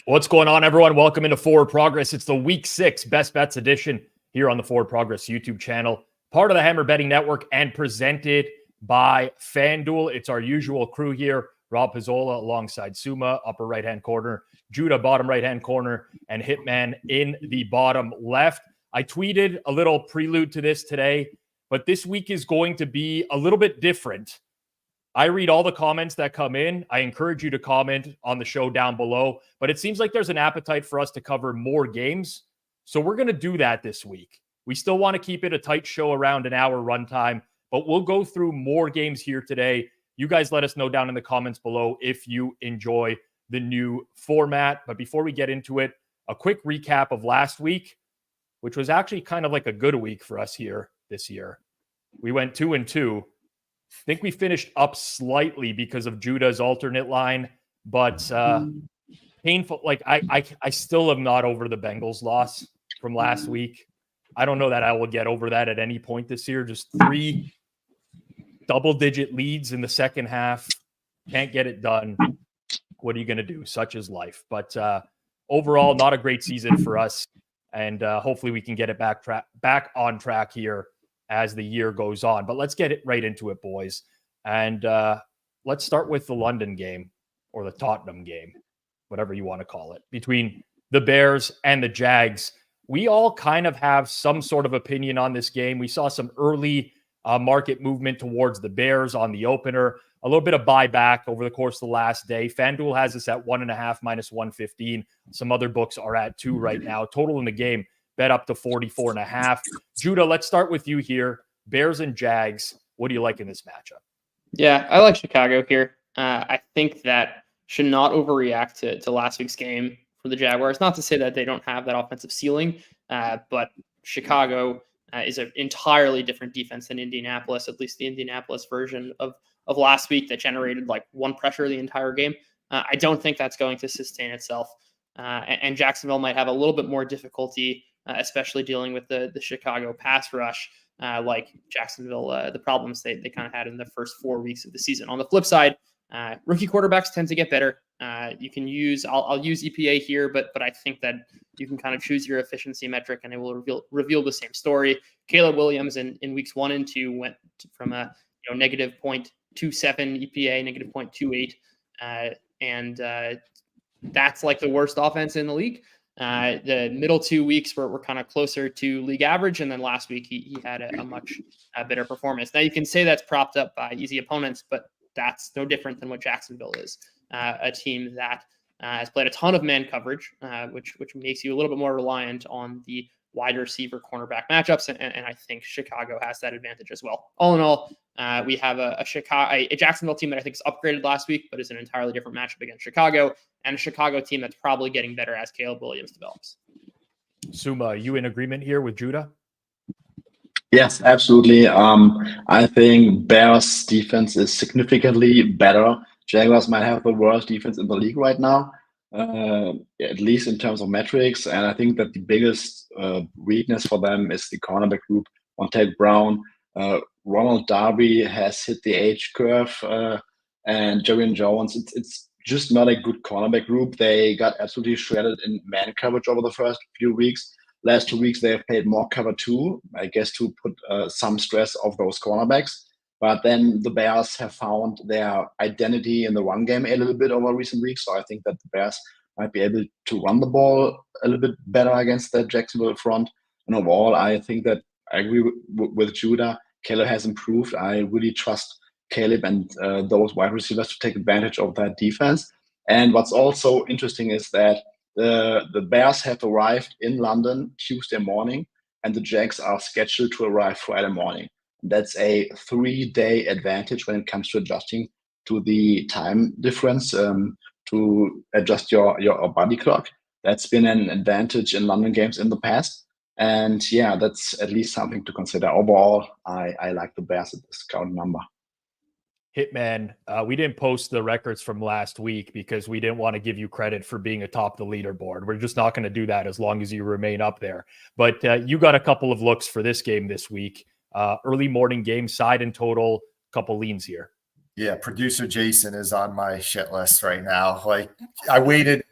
What's going on, everyone? Welcome into Forward Progress. It's the Week 6 Best Bets edition here on the Forward Progress YouTube channel, part of the Hammer Betting Network and presented by Fanduel. It's our usual crew here, Rob Pizzola alongside Suma, upper right-hand corner, Judah, bottom right-hand corner, and Hitman in the bottom left. I tweeted a little prelude to this today, but this week is going to be a little bit different. I read all the comments that come in. I encourage you to comment on the show down below, but it seems like there's an appetite for us to cover more games. So we're going to do that this week. We still want to keep it a tight show around an hour runtime, but we'll go through more games here today. You guys let us know down in the comments below if you enjoy the new format. But before we get into it, a quick recap of last week, which was actually kind of like a good week for us here this year. We went 2-2. I think we finished up slightly because of Judah's alternate line, but painful. Like I still am not over the Bengals loss from last week. I don't know that I will get over that at any point this year. Just 3 double-digit leads in the second half. Can't get it done. What are you going to do? Such is life. But overall, not a great season for us. And hopefully we can get it back on track here as the year goes on. But let's get it right into it, boys. And let's start with the London game, or the Tottenham game, whatever you want to call it, between the Bears and the Jags. We all kind of have some sort of opinion on this game. We saw some early market movement towards the Bears on the opener, a little bit of buyback over the course of the last day. Fanduel has us at 1.5 minus 115. Some other books are at 2 right now. Total in the game, bet up to 44.5. Judah, let's start with you here. Bears and Jags. What do you like in this matchup? Yeah, I like Chicago here. I think that should not overreact to last week's game for the Jaguars. Not to say that they don't have that offensive ceiling, but Chicago is an entirely different defense than Indianapolis, at least the Indianapolis version of last week that generated like 1 pressure the entire game. I don't think that's going to sustain itself. And Jacksonville might have a little bit more difficulty, especially dealing with the Chicago pass rush, like Jacksonville, the problems they kind of had in the first 4 weeks of the season. On the flip side, rookie quarterbacks tend to get better. You can use, I'll use EPA here, but I think that you can kind of choose your efficiency metric and it will reveal the same story. Caleb Williams in weeks 1 and 2 went from a negative 0.27 EPA, negative 0.28, and that's like the worst offense in the league. The middle 2 weeks were kind of closer to league average, and then last week he had a much better performance. Now you can say that's propped up by easy opponents, but that's no different than what Jacksonville is, a team that has played a ton of man coverage, which makes you a little bit more reliant on the wide receiver cornerback matchups, and I think Chicago has that advantage as well. All in all, we have a Jacksonville team that I think is upgraded last week, but is an entirely different matchup against Chicago, and a Chicago team that's probably getting better as Caleb Williams develops. Suma, you in agreement here with Judah? Yes, absolutely. I think Bears defense is significantly better. Jaguars might have the worst defense in the league right now, at least in terms of metrics. And I think that the biggest weakness for them is the cornerback group. Montague Brown, Ronald Darby has hit the age curve, and Jerry Jones. It's just not a good cornerback group. They got absolutely shredded in man coverage over the first few weeks. Last 2 weeks, they have played more cover 2, I guess, to put some stress off those cornerbacks. But then the Bears have found their identity in the run game a little bit over recent weeks. So I think that the Bears might be able to run the ball a little bit better against that Jacksonville front. And overall, I think that I agree with Judah. Caleb has improved. I really trust Caleb and those wide receivers to take advantage of that defense. And what's also interesting is that the Bears have arrived in London Tuesday morning, and the Jags are scheduled to arrive Friday morning. That's a 3-day advantage when it comes to adjusting to the time difference, to adjust your body clock. That's been an advantage in London games in the past. And yeah, that's at least something to consider. Overall, I like the Bears at this current number. Hitman, we didn't post the records from last week because we didn't want to give you credit for being atop the leaderboard. We're just not going to do that as long as you remain up there. But you got a couple of looks for this game this week. Early morning game, side and total, couple leans here. Yeah, producer Jason is on my shit list right now. Like, I waited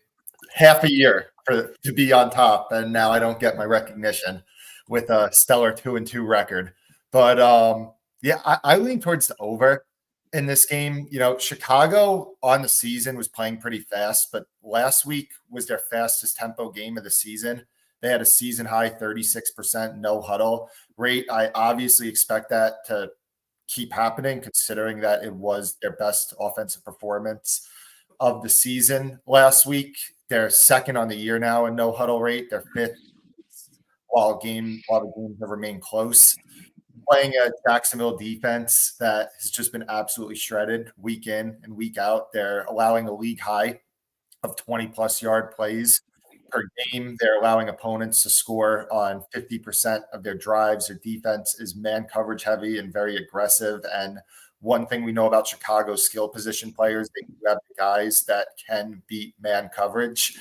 half a year to be on top, and now I don't get my recognition with a stellar 2-2 record. But yeah, I lean towards the over in this game. You know, Chicago on the season was playing pretty fast, but last week was their fastest tempo game of the season. They had a season high 36% no huddle rate. I obviously expect that to keep happening, considering that it was their best offensive performance of the season last week. They're second on the year now in no huddle rate. They're fifth while the games have remained close. Playing a Jacksonville defense that has just been absolutely shredded week in and week out. They're allowing a league high of 20-plus yard plays per game. They're allowing opponents to score on 50% of their drives. Their defense is man coverage heavy and very aggressive. And one thing we know about Chicago's skill position players, they have the guys that can beat man coverage.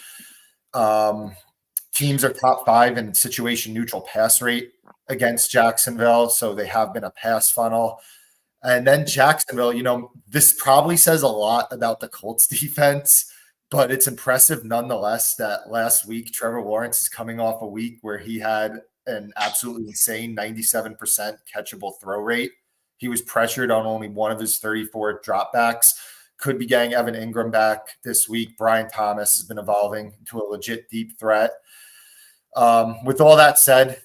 Teams are top 5 in situation neutral pass rate against Jacksonville, so they have been a pass funnel. And then Jacksonville, you know, this probably says a lot about the Colts defense, but it's impressive nonetheless that last week Trevor Lawrence is coming off a week where he had an absolutely insane 97% catchable throw rate. He was pressured on only one of his 34 dropbacks. Could be getting Evan Ingram back this week. Brian Thomas has been evolving into a legit deep threat. With all that said,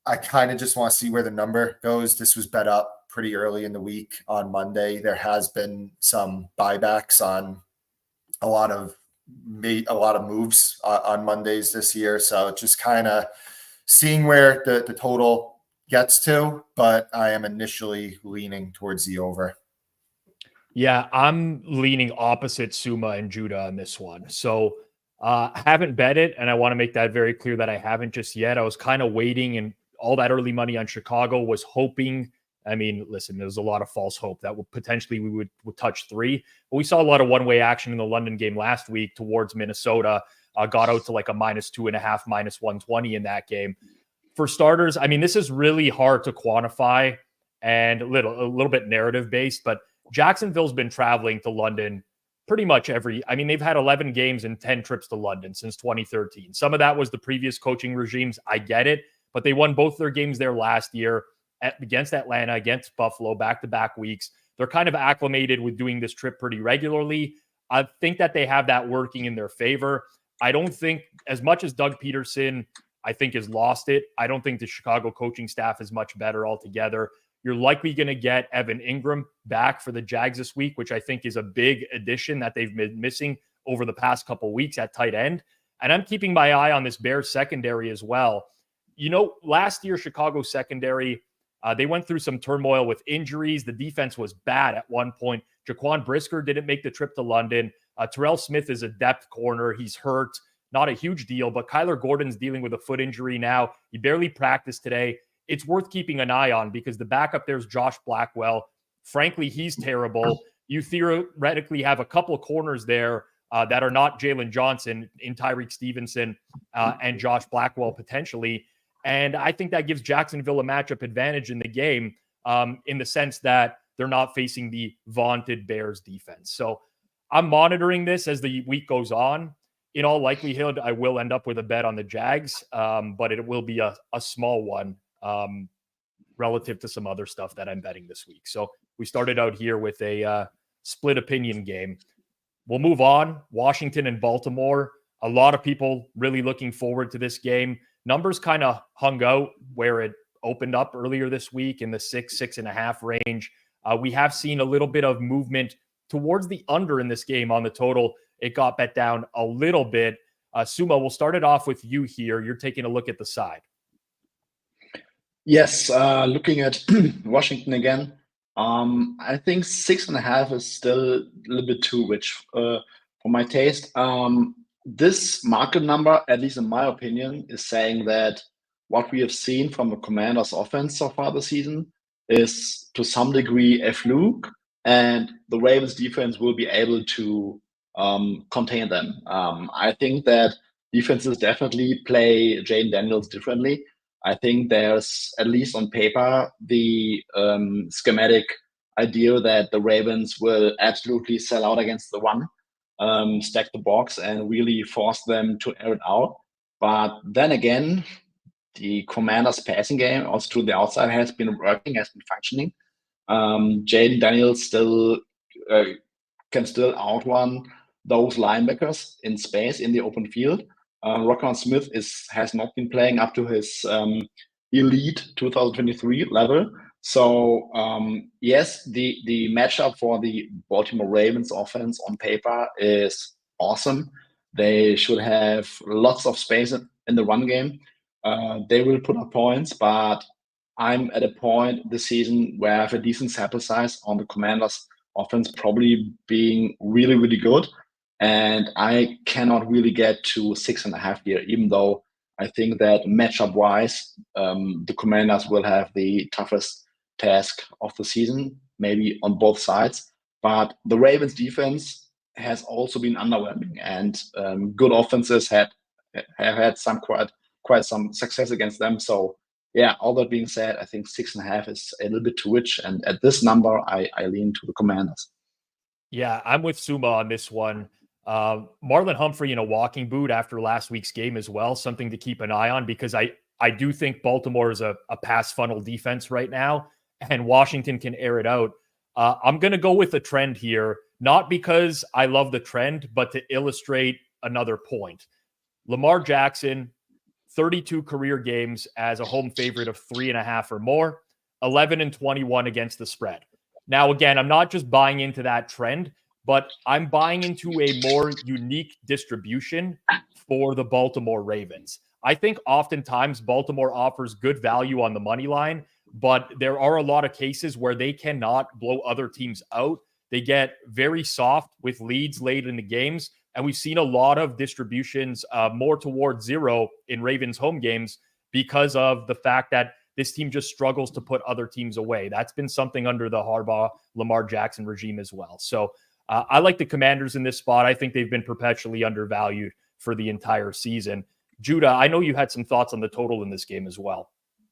I kind of just want to see where the number goes. This was bet up pretty early in the week on Monday. There has been some buybacks on a lot of moves on Mondays this year. So just kind of seeing where the total gets to, but I am initially leaning towards the over. Yeah, I'm leaning opposite Suma and Judah on this one. So I haven't bet it, and I want to make that very clear that I haven't just yet. I was kind of waiting, and all that early money on Chicago was hoping. I mean, listen, there was a lot of false hope that potentially we would touch 3. But we saw a lot of one-way action in the London game last week towards Minnesota. Got out to like a -2.5, -120 in that game. For starters, I mean, this is really hard to quantify and a little bit narrative based, but Jacksonville's been traveling to London pretty much they've had 11 games and 10 trips to London since 2013. Some of that was the previous coaching regimes. I get it, but they won both their games there last year against Atlanta, against Buffalo, back-to-back weeks. They're kind of acclimated with doing this trip pretty regularly. I think that they have that working in their favor. I don't think, as much as Doug Peterson, I think, has lost it, I don't think the Chicago coaching staff is much better altogether. You're likely going to get Evan Ingram back for the Jags this week, which I think is a big addition that they've been missing over the past couple weeks at tight end. And I'm keeping my eye on this Bears secondary as well. You know, last year, Chicago secondary, they went through some turmoil with injuries. The defense was bad at one point. Jaquan Brisker didn't make the trip to London. Terrell Smith is a depth corner. He's hurt. Not a huge deal, but Kyler Gordon's dealing with a foot injury now. He barely practiced today. It's worth keeping an eye on because the backup there's Josh Blackwell. Frankly, he's terrible. You theoretically have a couple corners there that are not Jalen Johnson in Tyreek Stevenson and Josh Blackwell potentially. And I think that gives Jacksonville a matchup advantage in the game in the sense that they're not facing the vaunted Bears defense. So I'm monitoring this as the week goes on. In all likelihood, I will end up with a bet on the Jags, but it will be a small one relative to some other stuff that I'm betting this week. So we started out here with a split opinion game. We'll move on. Washington and Baltimore. A lot of people really looking forward to this game. Numbers kind of hung out where it opened up earlier this week in the 6.5 range. We have seen a little bit of movement towards the under in this game on the total. It got bet down a little bit. Suma, we'll start it off with you here. You're taking a look at the side. Yes, looking at Washington again, I think 6.5 is still a little bit too rich for my taste. This market number, at least in my opinion, is saying that what we have seen from the Commanders' offense so far this season is to some degree a fluke, and the Ravens' defense will be able to contain them. I think that defenses definitely play Jaden Daniels differently. I think there's, at least on paper, the schematic idea that the Ravens will absolutely sell out against the run. stack the box and really force them to air it out. But then again, the Commanders' passing game, also to the outside, has been working, has been functioning. Jaden Daniels still can still outrun those linebackers in space in the open field. Roquan Smith has not been playing up to his elite 2023 level. So yes, the matchup for the Baltimore Ravens offense on paper is awesome. They should have lots of space in the run game. They will put up points, but I'm at a point this season where I have a decent sample size on the Commanders offense probably being really, really good. And I cannot really get to 6.5 here, even though I think that matchup wise, the Commanders will have the toughest task of the season, maybe on both sides. But the Ravens defense has also been underwhelming, and good offenses have had quite some success against them. So yeah, all that being said, I think 6.5 is a little bit too rich. And at this number, I lean to the Commanders. Yeah, I'm with Suma on this one. Marlon Humphrey in a walking boot after last week's game as well, something to keep an eye on, because I do think Baltimore is a pass funnel defense right now, and Washington can air it out. I'm going to go with a trend here, not because I love the trend, but to illustrate another point. Lamar Jackson, 32 career games as a home favorite of 3.5 or more, 11-21 against the spread. Now, again, I'm not just buying into that trend, but I'm buying into a more unique distribution for the Baltimore Ravens. I think oftentimes Baltimore offers good value on the money line, but there are a lot of cases where they cannot blow other teams out. They get very soft with leads late in the games. And we've seen a lot of distributions more towards zero in Ravens home games because of the fact that this team just struggles to put other teams away. That's been something under the Harbaugh, Lamar Jackson regime as well. So I like the Commanders in this spot. I think they've been perpetually undervalued for the entire season. Judah, I know you had some thoughts on the total in this game as well.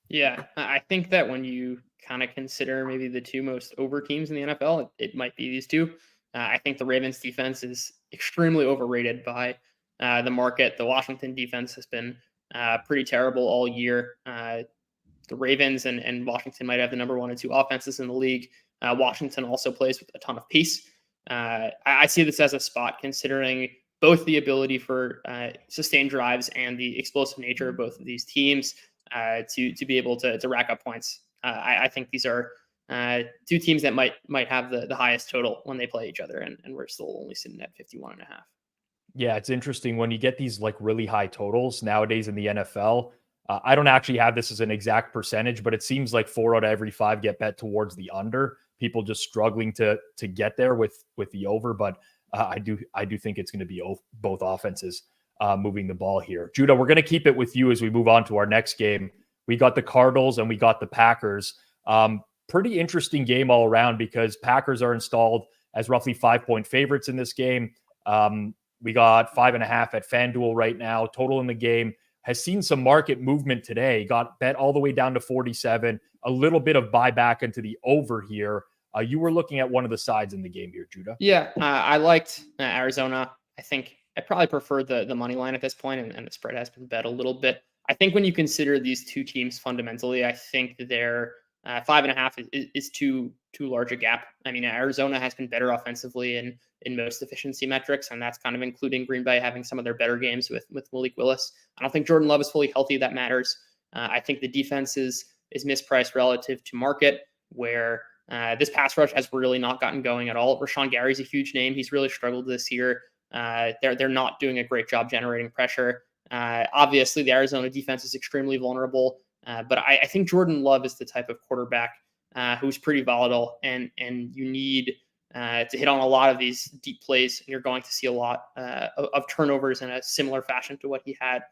Yeah, I think that when you kind of consider maybe the two most over teams in the NFL, it might be these two. I think the Ravens defense is extremely overrated by the market. The Washington defense has been pretty terrible all year. The Ravens and Washington might have the number 1 and 2 offenses in the league. Washington also plays with a ton of pace. I see this as a spot considering both the ability for sustained drives and the explosive nature of both of these teams to be able to rack up points. I think these are two teams that might have the highest total when they play each other, and we're still only sitting at 51.5. Yeah, it's interesting when you get these like really high totals nowadays in the NFL. I don't actually have this as an exact percentage, but it seems like 4 out of every 5 get bet towards the under. People just struggling to get there with the over, but I do think it's going to be both offenses moving the ball here. Judah, we're going to keep it with you as we move on to our next game. We got the Cardinals and we got the Packers. Pretty interesting game all around because Packers are installed as roughly 5-point favorites in this game. We got 5.5 at Fanduel right now. Total in the game has seen some market movement today. Got bet all the way down to 47. A little bit of buyback into the over here. You were looking at one of the sides in the game here, Judah. Yeah, I liked Arizona. I think I probably prefer the money line at this point, and the spread has been bet a little bit. I think when you consider these two teams fundamentally, I think their 5.5 is too large a gap. I mean, Arizona has been better offensively in most efficiency metrics, and that's kind of including Green Bay having some of their better games with Malik Willis. I don't think Jordan Love is fully healthy. That matters. I think the defense is mispriced relative to market, where this pass rush has really not gotten going at all. Rashawn Gary's a huge name. He's really struggled this year. They're not doing a great job generating pressure. Obviously, the Arizona defense is extremely vulnerable, but I think Jordan Love is the type of quarterback who's pretty volatile, and you need to hit on a lot of these deep plays, and you're going to see a lot of turnovers in a similar fashion to what he had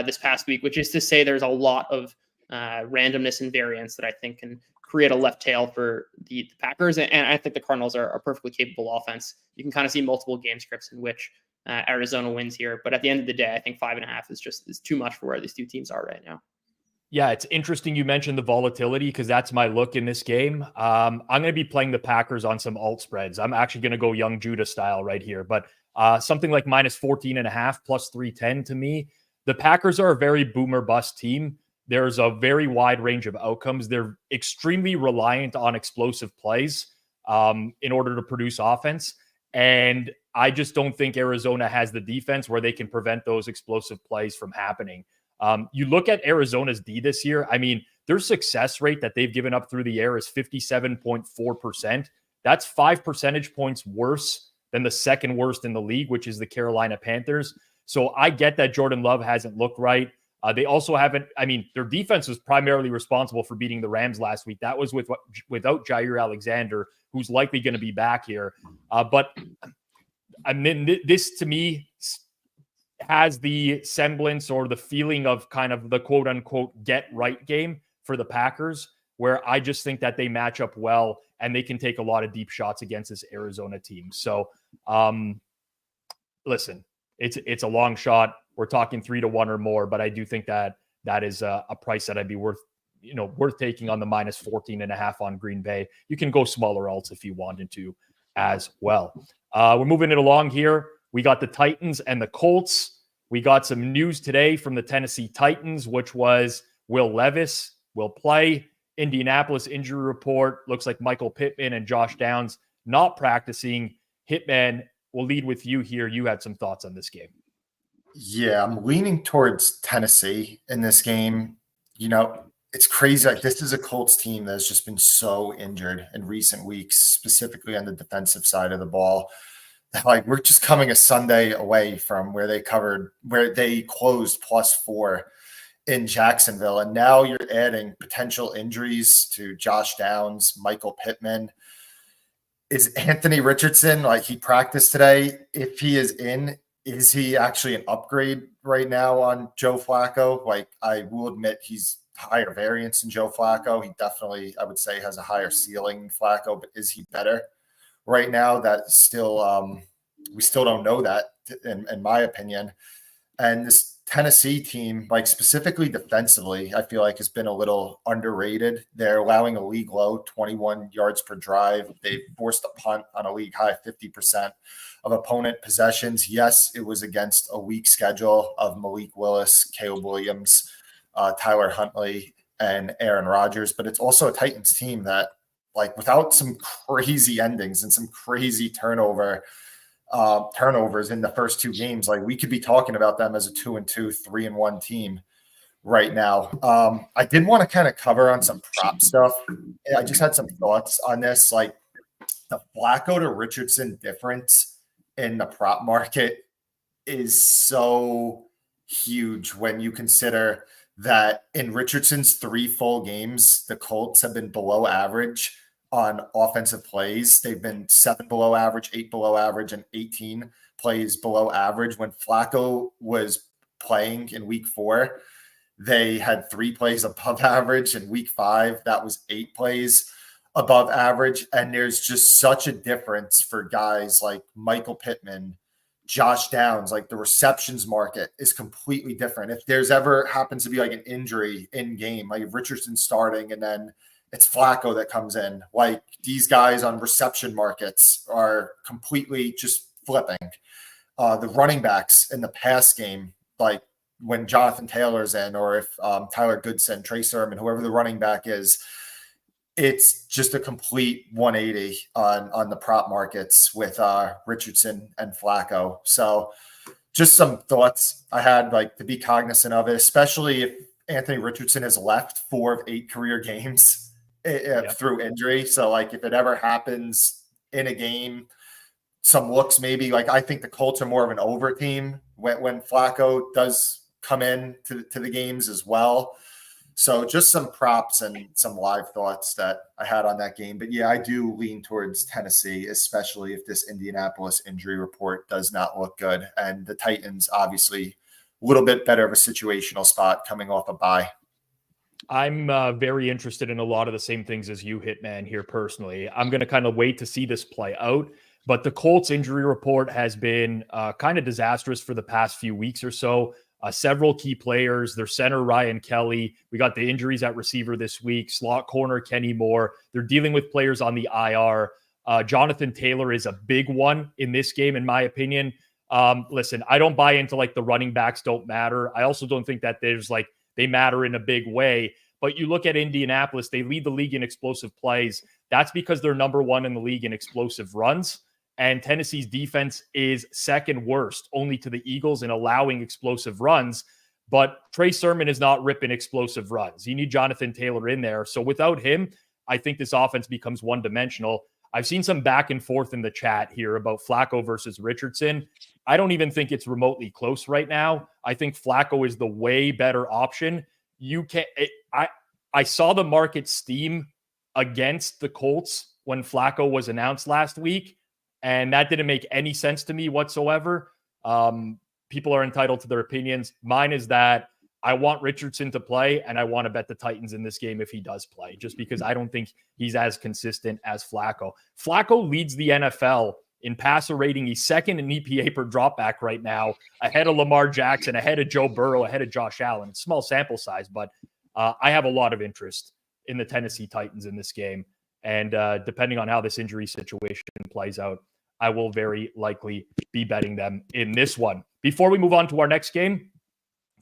this past week, which is to say there's a lot of randomness and variance that I think can create a left tail for the Packers. And I think the Cardinals are a perfectly capable offense. You can kind of see multiple game scripts in which Arizona wins here. But at the end of the day, I think 5.5 is too much for where these two teams are right now. Yeah, it's interesting you mentioned the volatility because that's my look in this game. I'm going to be playing the Packers on some alt spreads. I'm actually going to go young Judah style right here. But Something like minus 14.5 plus 310 to me. The Packers are a very boomer bust team. There's a very wide range of outcomes. They're extremely reliant on explosive plays in order to produce offense. And I just don't think Arizona has the defense where they can prevent those explosive plays from happening. You look at Arizona's D this year. I mean, their success rate that they've given up through the air is 57.4%. That's 5 percentage points worse than the second worst in the league, which is the Carolina Panthers. So I get that Jordan Love hasn't looked right. They also haven't, I mean, their defense was primarily responsible for beating the Rams last week. That was without Jair Alexander, who's likely going to be back here. But I mean, this to me has the semblance or the feeling of kind of the quote unquote get right game for the Packers, where I just think that they match up well and they can take a lot of deep shots against this Arizona team. So listen, it's a long shot. We're talking 3-1 or more, but I do think that is a price that I'd be worth taking on the minus 14.5 on Green Bay. You can go smaller alts if you wanted to as well. We're moving it along here. We got the Titans and the Colts. We got some news today from the Tennessee Titans, which was Will Levis will play. Indianapolis injury report. Looks like Michael Pittman and Josh Downs not practicing. Hitman, we'll lead with you here. You had some thoughts on this game. Yeah, I'm leaning towards Tennessee in this game. It's crazy. Like, this is a Colts team that's just been so injured in recent weeks, specifically on the defensive side of the ball. Like, we're just coming a Sunday away from where they closed +4 in Jacksonville. And now you're adding potential injuries to Josh Downs, Michael Pittman. Is Anthony Richardson, like, he practiced today? If he is in, is he actually an upgrade right now on Joe Flacco? Like, I will admit he's higher variance than Joe Flacco. He definitely, I would say, has a higher ceiling than Flacco, but is he better right now? That still, we still don't know that, in my opinion. And this Tennessee team, like, specifically defensively, I feel like has been a little underrated. They're allowing a league low 21 yards per drive. They forced a punt on a league high 50% of opponent possessions. Yes, it was against a weak schedule of Malik Willis, Caleb Williams, Tyler Huntley, and Aaron Rodgers, but it's also a Titans team that, like, without some crazy endings and some crazy turnovers in the first two games, like, we could be talking about them as a 2-2, 3-1 team right now. I did want to kind of cover on some prop stuff. I just had some thoughts on this. Like, the Flacco to Richardson difference in the prop market is so huge when you consider that in Richardson's 3 full games, the Colts have been below average on offensive plays. They've been 7 below average, 8 below average, and 18 plays below average. When Flacco was playing in week 4, they had 3 plays above average. In week 5, that was 8 plays above average. And there's just such a difference for guys like Michael Pittman, Josh Downs. Like, the receptions market is completely different. If there's ever happens to be like an injury in game, like if Richardson's starting and then it's Flacco that comes in, like, these guys on reception markets are completely just flipping. The running backs in the pass game, like when Jonathan Taylor's in, or if Tyler Goodson, Trey Sermon, whoever the running back is, it's just a complete 180 on the prop markets with Richardson and Flacco. So just some thoughts I had, like, to be cognizant of it, especially if Anthony Richardson has left 4 of 8 career games through injury. So, like, if it ever happens in a game, some looks maybe, like, I think the Colts are more of an over team when Flacco does come in to the games as well. So just some props and some live thoughts that I had on that game. But yeah, I do lean towards Tennessee, especially if this Indianapolis injury report does not look good. And the Titans, obviously, a little bit better of a situational spot coming off a bye. I'm very interested in a lot of the same things as you, Hitman, here personally. I'm going to kind of wait to see this play out. But the Colts injury report has been kind of disastrous for the past few weeks or so. Several key players, their center, Ryan Kelly. We got the injuries at receiver this week, slot corner, Kenny Moore. They're dealing with players on the IR. Jonathan Taylor is a big one in this game, in my opinion. Listen, I don't buy into like the running backs don't matter. I also don't think that there's like they matter in a big way. But you look at Indianapolis, they lead the league in explosive plays. That's because they're number one in the league in explosive runs. And Tennessee's defense is second worst, only to the Eagles in allowing explosive runs. But Trey Sermon is not ripping explosive runs. You need Jonathan Taylor in there. So without him, I think this offense becomes one-dimensional. I've seen some back and forth in the chat here about Flacco versus Richardson. I don't even think it's remotely close right now. I think Flacco is the way better option. I saw the market steam against the Colts when Flacco was announced last week, and that didn't make any sense to me whatsoever. People are entitled to their opinions. Mine is that I want Richardson to play, and I want to bet the Titans in this game if he does play, just because I don't think he's as consistent as Flacco. Flacco leads the NFL in passer rating. He's second in EPA per dropback right now, ahead of Lamar Jackson, ahead of Joe Burrow, ahead of Josh Allen. It's small sample size, but I have a lot of interest in the Tennessee Titans in this game. And depending on how this injury situation plays out, I will very likely be betting them in this one. Before we move on to our next game,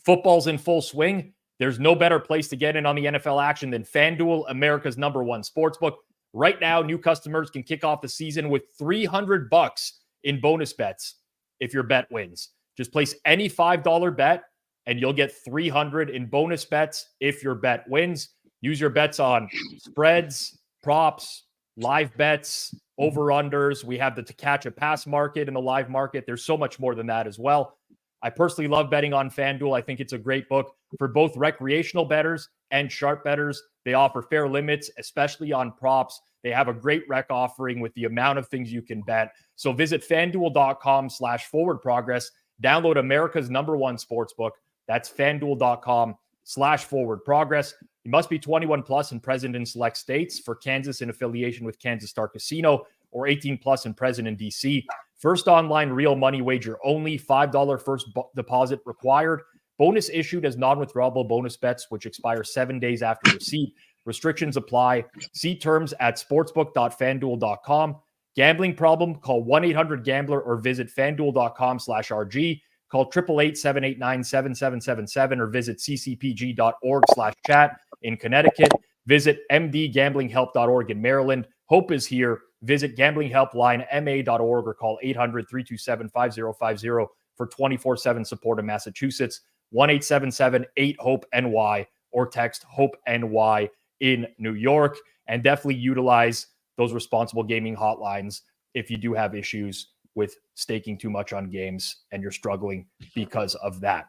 football's in full swing. There's no better place to get in on the NFL action than Fanduel, America's #1 sportsbook. Right now, new customers can kick off the season with $300 in bonus bets if your bet wins. Just place any $5 bet and you'll get $300 in bonus bets if your bet wins. Use your bets on spreads, props, live bets, over-unders. We have the to catch a pass market in the live market. There's so much more than that as well. I personally love betting on FanDuel. I think it's a great book for both recreational bettors and sharp bettors. They offer fair limits, especially on props. They have a great rec offering with the amount of things you can bet. So visit fanduel.com/forward-progress. Download America's #1 sportsbook. That's fanduel.com/forward-progress. You must be 21 plus and present in select states. For Kansas, in affiliation with Kansas Star Casino, or 18 plus and present in DC. First online real money wager only. $5 first deposit required. Bonus issued as non-withdrawable bonus bets, which expire 7 days after receipt. Restrictions apply. See terms at sportsbook.fanduel.com. Gambling problem? Call 1-800-GAMBLER or visit fanduel.com/RG. Call 888-789-7777 or visit ccpg.org/chat in Connecticut. Visit mdgamblinghelp.org in Maryland. Hope is here. Visit gamblinghelplinema.org or call 800-327-5050 for 24/7 support in Massachusetts. 1-877-8-HOPE-NY or text HOPE-NY in New York. And definitely utilize those responsible gaming hotlines if you do have issues with staking too much on games and you're struggling because of that.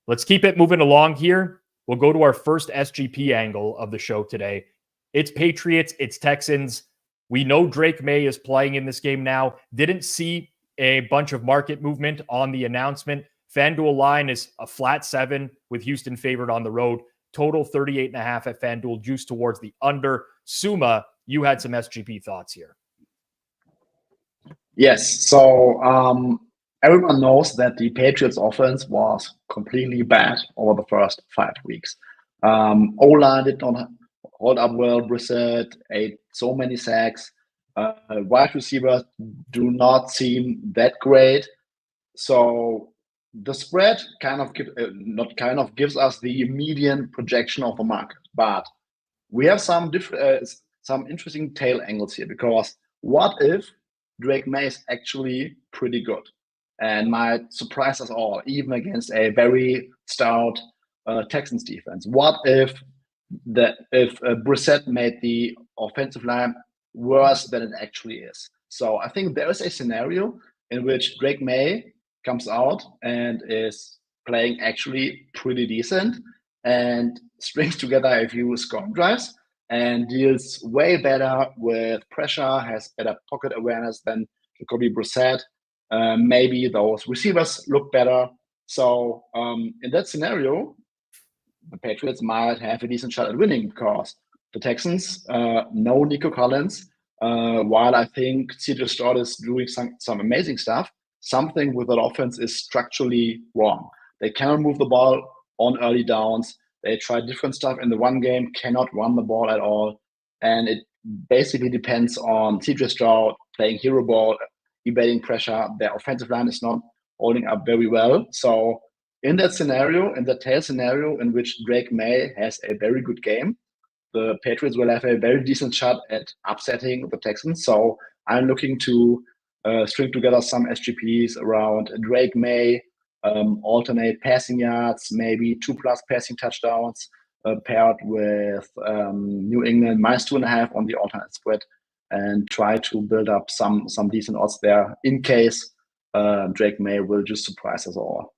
Let's keep it moving along here. We'll go to our first SGP angle of the show today. It's Patriots, it's Texans. We know Drake May is playing in this game now. Didn't see a bunch of market movement on the announcement. FanDuel line is a flat 7 with Houston favored on the road. Total 38.5 at FanDuel, juice towards the under. Suma, you had some SGP thoughts here. Yes. So everyone knows that the Patriots offense was completely bad over the first 5 weeks. O-line did not hold up well. Brissett ate so many sacks. Wide receivers do not seem that great. So the spread gives us the median projection of the market. But we have some interesting tail angles here, because what if Drake May is actually pretty good and might surprise us all, even against a very stout Texans defense? What if Brissett made the offensive line worse than it actually is? So I think there is a scenario in which Drake May comes out and is playing actually pretty decent and strings together a few scoring drives and deals way better with pressure, has better pocket awareness than Jacoby Brissett. Maybe those receivers look better. So in that scenario, the Patriots might have a decent shot at winning, because the Texans, no Nico Collins, while I think CJ Stroud is doing some amazing stuff, something with that offense is structurally wrong. They cannot move the ball on early downs. They try different stuff in the one game, cannot run the ball at all. And it basically depends on CJ Stroud playing hero ball, evading pressure. Their offensive line is not holding up very well. So in that scenario, in the tail scenario in which Drake May has a very good game, the Patriots will have a very decent shot at upsetting the Texans. So I'm looking to string together some SGPs around Drake May, alternate passing yards, maybe 2+ passing touchdowns, paired with New England -2.5 on the alternate spread, and try to build up some decent odds there in case Drake May will just surprise us all.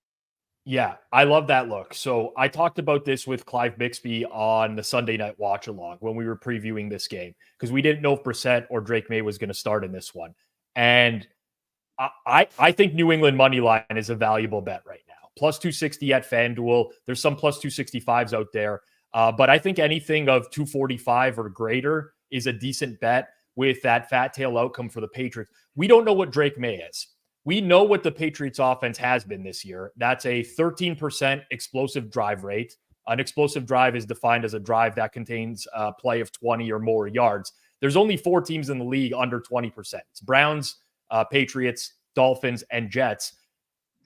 Yeah, I love that look. So I talked about this with Clive Bixby on the Sunday night watch along when we were previewing this game, because we didn't know if Brissett or Drake May was going to start in this one. And I think New England money line is a valuable bet right now. +260 at FanDuel. There's some +265s out there. But I think anything of 245 or greater is a decent bet with that fat tail outcome for the Patriots. We don't know what Drake May is. We know what the Patriots offense has been this year. That's a 13% explosive drive rate. An explosive drive is defined as a drive that contains a play of 20 or more yards. There's only 4 teams in the league under 20%. It's Browns, Patriots, Dolphins, and Jets.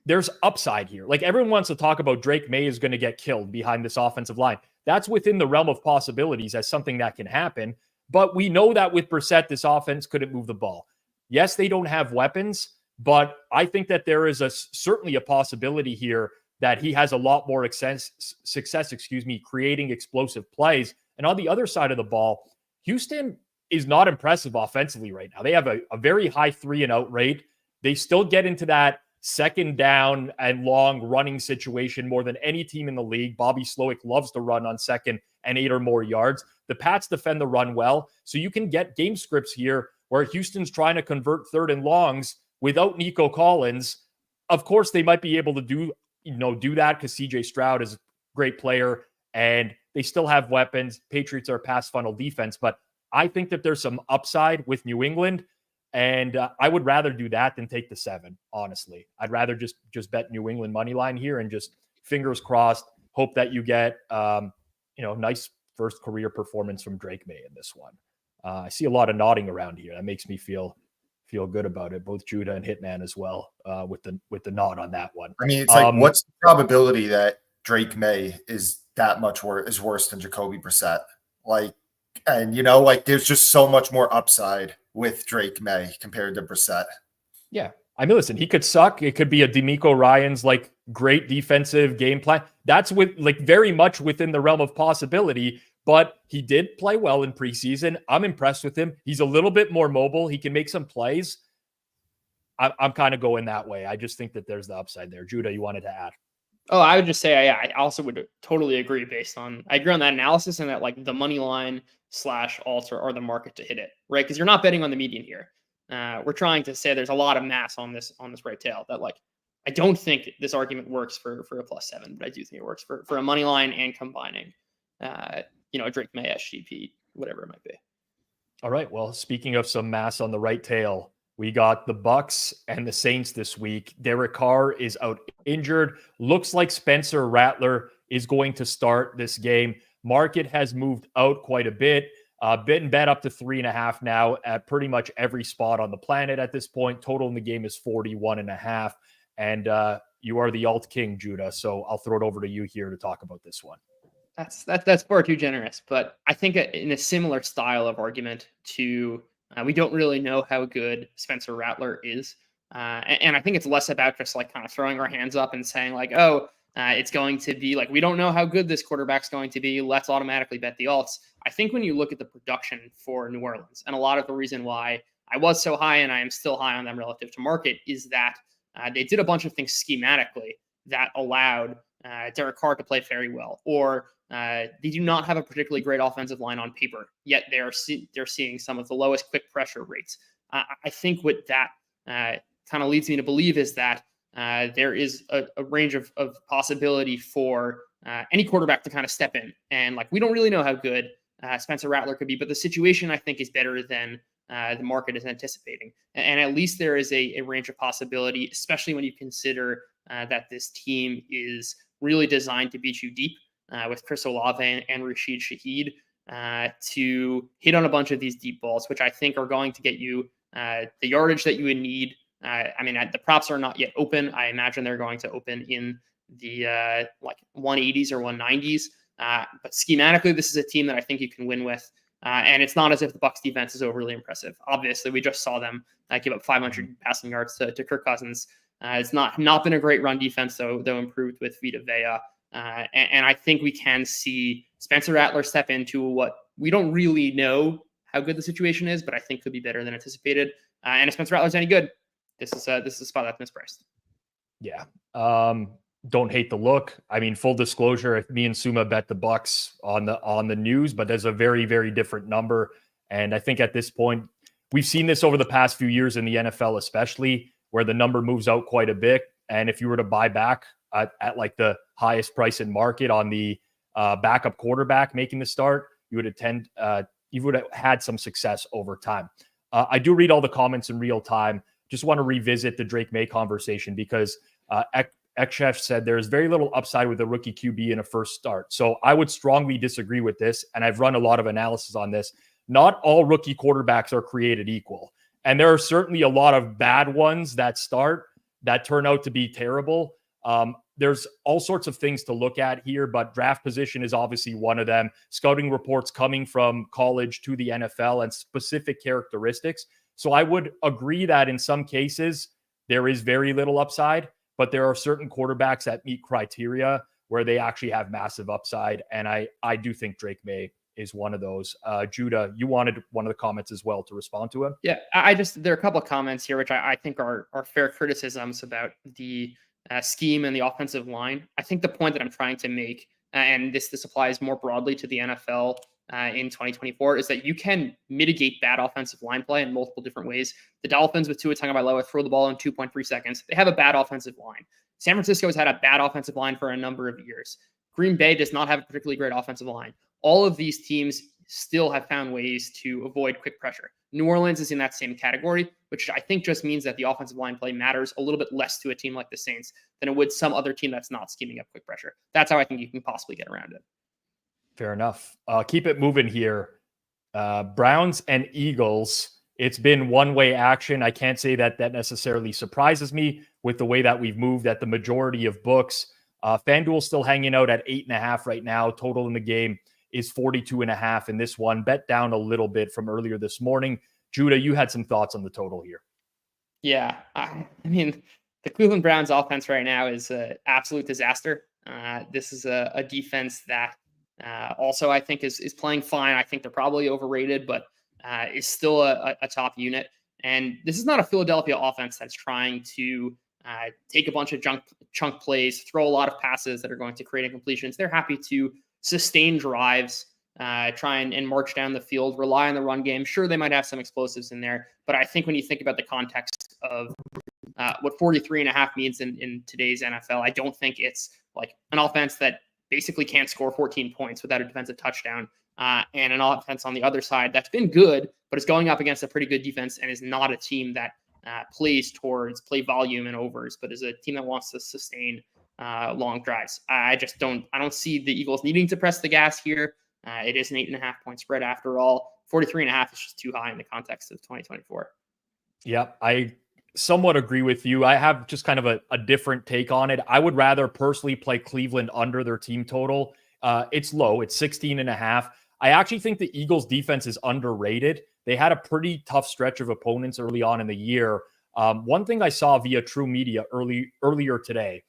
There's upside here. Like, everyone wants to talk about Drake May is going to get killed behind this offensive line. That's within the realm of possibilities as something that can happen. But we know that with Brissett, this offense couldn't move the ball. Yes, they don't have weapons, but I think that there is certainly a possibility here that he has a lot more success, creating explosive plays. And on the other side of the ball, Houston is not impressive offensively right now. They have a very high 3-and-out rate. They still get into that second down and long running situation more than any team in the league. Bobby Slowick loves to run on 2nd and 8 or more yards. The Pats defend the run well. So you can get game scripts here where Houston's trying to convert 3rd and longs without Nico Collins. Of course, they might be able to do that because CJ Stroud is a great player and they still have weapons. Patriots are a pass funnel defense, but I think that there's some upside with New England, and I would rather do that than take the 7, honestly. I'd rather just bet New England money line here and just fingers crossed, hope that you get nice first career performance from Drake May in this one. I see a lot of nodding around here. That makes me feel good about it. Both Judah and Hitman as well, with the nod on that one. I mean, it's like, what's the probability that Drake May is that much worse than Jacoby Brissett? There's just so much more upside with Drake May compared to Brissett. Yeah. I mean, listen, he could suck. It could be a D'Amico Ryans great defensive game plan. That's very much within the realm of possibility. But he did play well in preseason. I'm impressed with him. He's a little bit more mobile. He can make some plays. I'm kind of going that way. I just think that there's the upside there. Judah, you wanted to add? Oh, I would just say I also would totally agree I agree on that analysis and that the money line / alt are the market to hit it, right? Because you're not betting on the median here. We're trying to say there's a lot of mass on this right tail that I don't think this argument works for a +7, but I do think it works for a money line and combining Drake May, SGP, whatever it might be. All right. Well, speaking of some mass on the right tail, we got the Bucs and the Saints this week. Derek Carr is out injured. Looks like Spencer Rattler is going to start this game. Market has moved out quite a bit. Been bet up to 3.5 now at pretty much every spot on the planet at this point. Total in the game is 41.5. And you are the alt king, Judah. So I'll throw it over to you here to talk about this one. That's far too generous, but I think in a similar style of argument to we don't really know how good Spencer Rattler is, and I think it's less about just kind of throwing our hands up and saying it's going to be we don't know how good this quarterback's going to be. Let's automatically bet the alts. I think when you look at the production for New Orleans, and a lot of the reason why I was so high and I am still high on them relative to market is that they did a bunch of things schematically that allowed Derek Carr to play very well, or they do not have a particularly great offensive line on paper, yet they're seeing some of the lowest quick pressure rates. I think what that kind of leads me to believe is that there is a range of possibility for any quarterback to kind of step in. And we don't really know how good Spencer Rattler could be, but the situation I think is better than the market is anticipating. And at least there is a range of possibility, especially when you consider that this team is really designed to beat you deep with Chris Olave and Rashid Shaheed. to hit on a bunch of these deep balls, which I think are going to get you the yardage that you would need. The props are not yet open. I imagine they're going to open in the like 180s or 190s. But schematically, this is a team that I think you can win with. And it's not as if the Bucs defense is overly impressive. Obviously, we just saw them give up 500 passing yards to Kirk Cousins. It's not been a great run defense, though improved with Vita Vea. And I think we can see Spencer Rattler step into what we don't really know how good the situation is, but I think could be better than anticipated. And if Spencer Rattler's any good, this is a spot that's mispriced. Yeah. Don't hate the look. I mean, full disclosure, me and Suma bet the Bucs on the news, but there's a very, very different number. And I think at this point, we've seen this over the past few years in the NFL, especially where the number moves out quite a bit. And if you were to buy back at like the highest price in market on the backup quarterback making the start, you would have had some success over time. I do read all the comments in real time. Just want to revisit the Drake May conversation because Ekchef said there's very little upside with a rookie QB in a first start. So I would strongly disagree with this. And I've run a lot of analysis on this. Not all rookie quarterbacks are created equal. And there are certainly a lot of bad ones that start that turn out to be terrible. There's all sorts of things to look at here, but draft position is obviously one of them. Scouting reports coming from college to the NFL and specific characteristics. So I would agree that in some cases there is very little upside, but there are certain quarterbacks that meet criteria where they actually have massive upside. And I do think Drake May is one of those. Judah, you wanted one of the comments as well to respond to him. Yeah, there are a couple of comments here, which I think are fair criticisms about the scheme and the offensive line. I think the point that I'm trying to make, and this applies more broadly to the NFL in 2024, is that you can mitigate bad offensive line play in multiple different ways. The Dolphins with Tua Tagovailoa throw the ball in 2.3 seconds. They have a bad offensive line. San Francisco has had a bad offensive line for a number of years. Green Bay does not have a particularly great offensive line. All of these teams still have found ways to avoid quick pressure. New Orleans is in that same category, which I think just means that the offensive line play matters a little bit less to a team like the Saints than it would some other team that's not scheming up quick pressure. That's how I think you can possibly get around it. Fair enough. Keep it moving here. Browns and Eagles. It's been one-way action. I can't say that necessarily surprises me with the way that we've moved at the majority of books. FanDuel still hanging out at 8.5 right now. Total in the game is 42.5 in this one. Bet down a little bit from earlier this morning. Judah, you had some thoughts on the total here. Yeah. I mean, the Cleveland Browns offense right now is an absolute disaster. This is a defense that also I think is playing fine. I think they're probably overrated, but is still a top unit. And this is not a Philadelphia offense that's trying to take a bunch of chunk plays, throw a lot of passes that are going to create incompletions. They're happy to sustain drives, try and march down the field, rely on the run game. Sure, they might have some explosives in there, but I think when you think about the context of what 43.5 means in today's NFL, I don't think it's like an offense that basically can't score 14 points without a defensive touchdown, and an offense on the other side that's been good, but is going up against a pretty good defense and is not a team that plays towards play volume and overs, but is a team that wants to sustain long drives. I don't see the Eagles needing to press the gas here. It is an 8.5 point spread after all. 43.5 is just too high in the context of 2024. Yeah, I somewhat agree with you. I have just kind of a different take on it. I would rather personally play Cleveland under their team total. It's low. It's 16.5. I actually think the Eagles defense is underrated. They had a pretty tough stretch of opponents early on in the year. One thing I saw via True Media earlier today,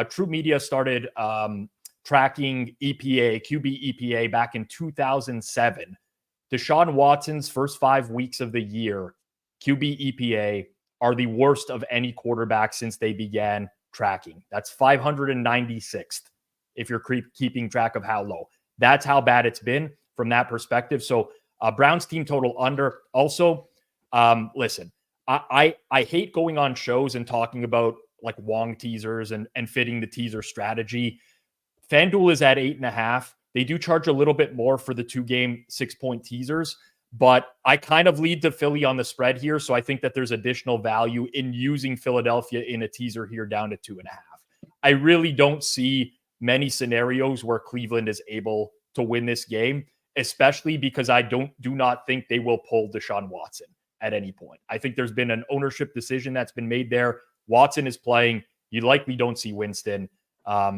True Media started tracking QB EPA back in 2007. Deshaun Watson's first 5 weeks of the year, QB EPA are the worst of any quarterback since they began tracking. That's 596th if you're keeping track of how low. That's how bad it's been from that perspective. So Browns team total under. Also, listen, I hate going on shows and talking about like Wong teasers and fitting the teaser strategy. FanDuel is at 8.5. They do charge a little bit more for the 2-game 6-point teasers, but I kind of lead to Philly on the spread here. So I think that there's additional value in using Philadelphia in a teaser here down to 2.5. I really don't see many scenarios where Cleveland is able to win this game. especially because I do not think they will pull Deshaun Watson at any point. I think there's been an ownership decision that's been made there. Watson is playing. You likely don't see Winston.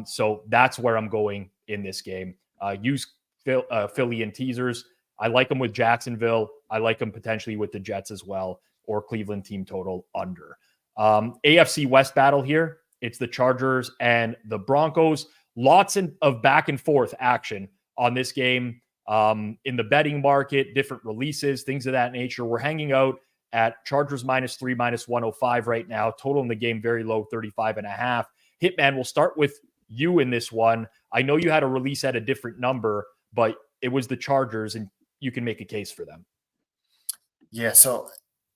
So that's where I'm going in this game. Use Philly and teasers. I like them with Jacksonville. I like them potentially with the Jets as well, or Cleveland team total under. AFC West battle here. It's the Chargers and the Broncos. Lots of back and forth action on this game. In the betting market, different releases, things of that nature. We're hanging out at Chargers -3, -105 right now. Total in the game very low, 35.5. Hitman, we'll start with you in this one. I know you had a release at a different number, but it was the Chargers, and you can make a case for them. Yeah, so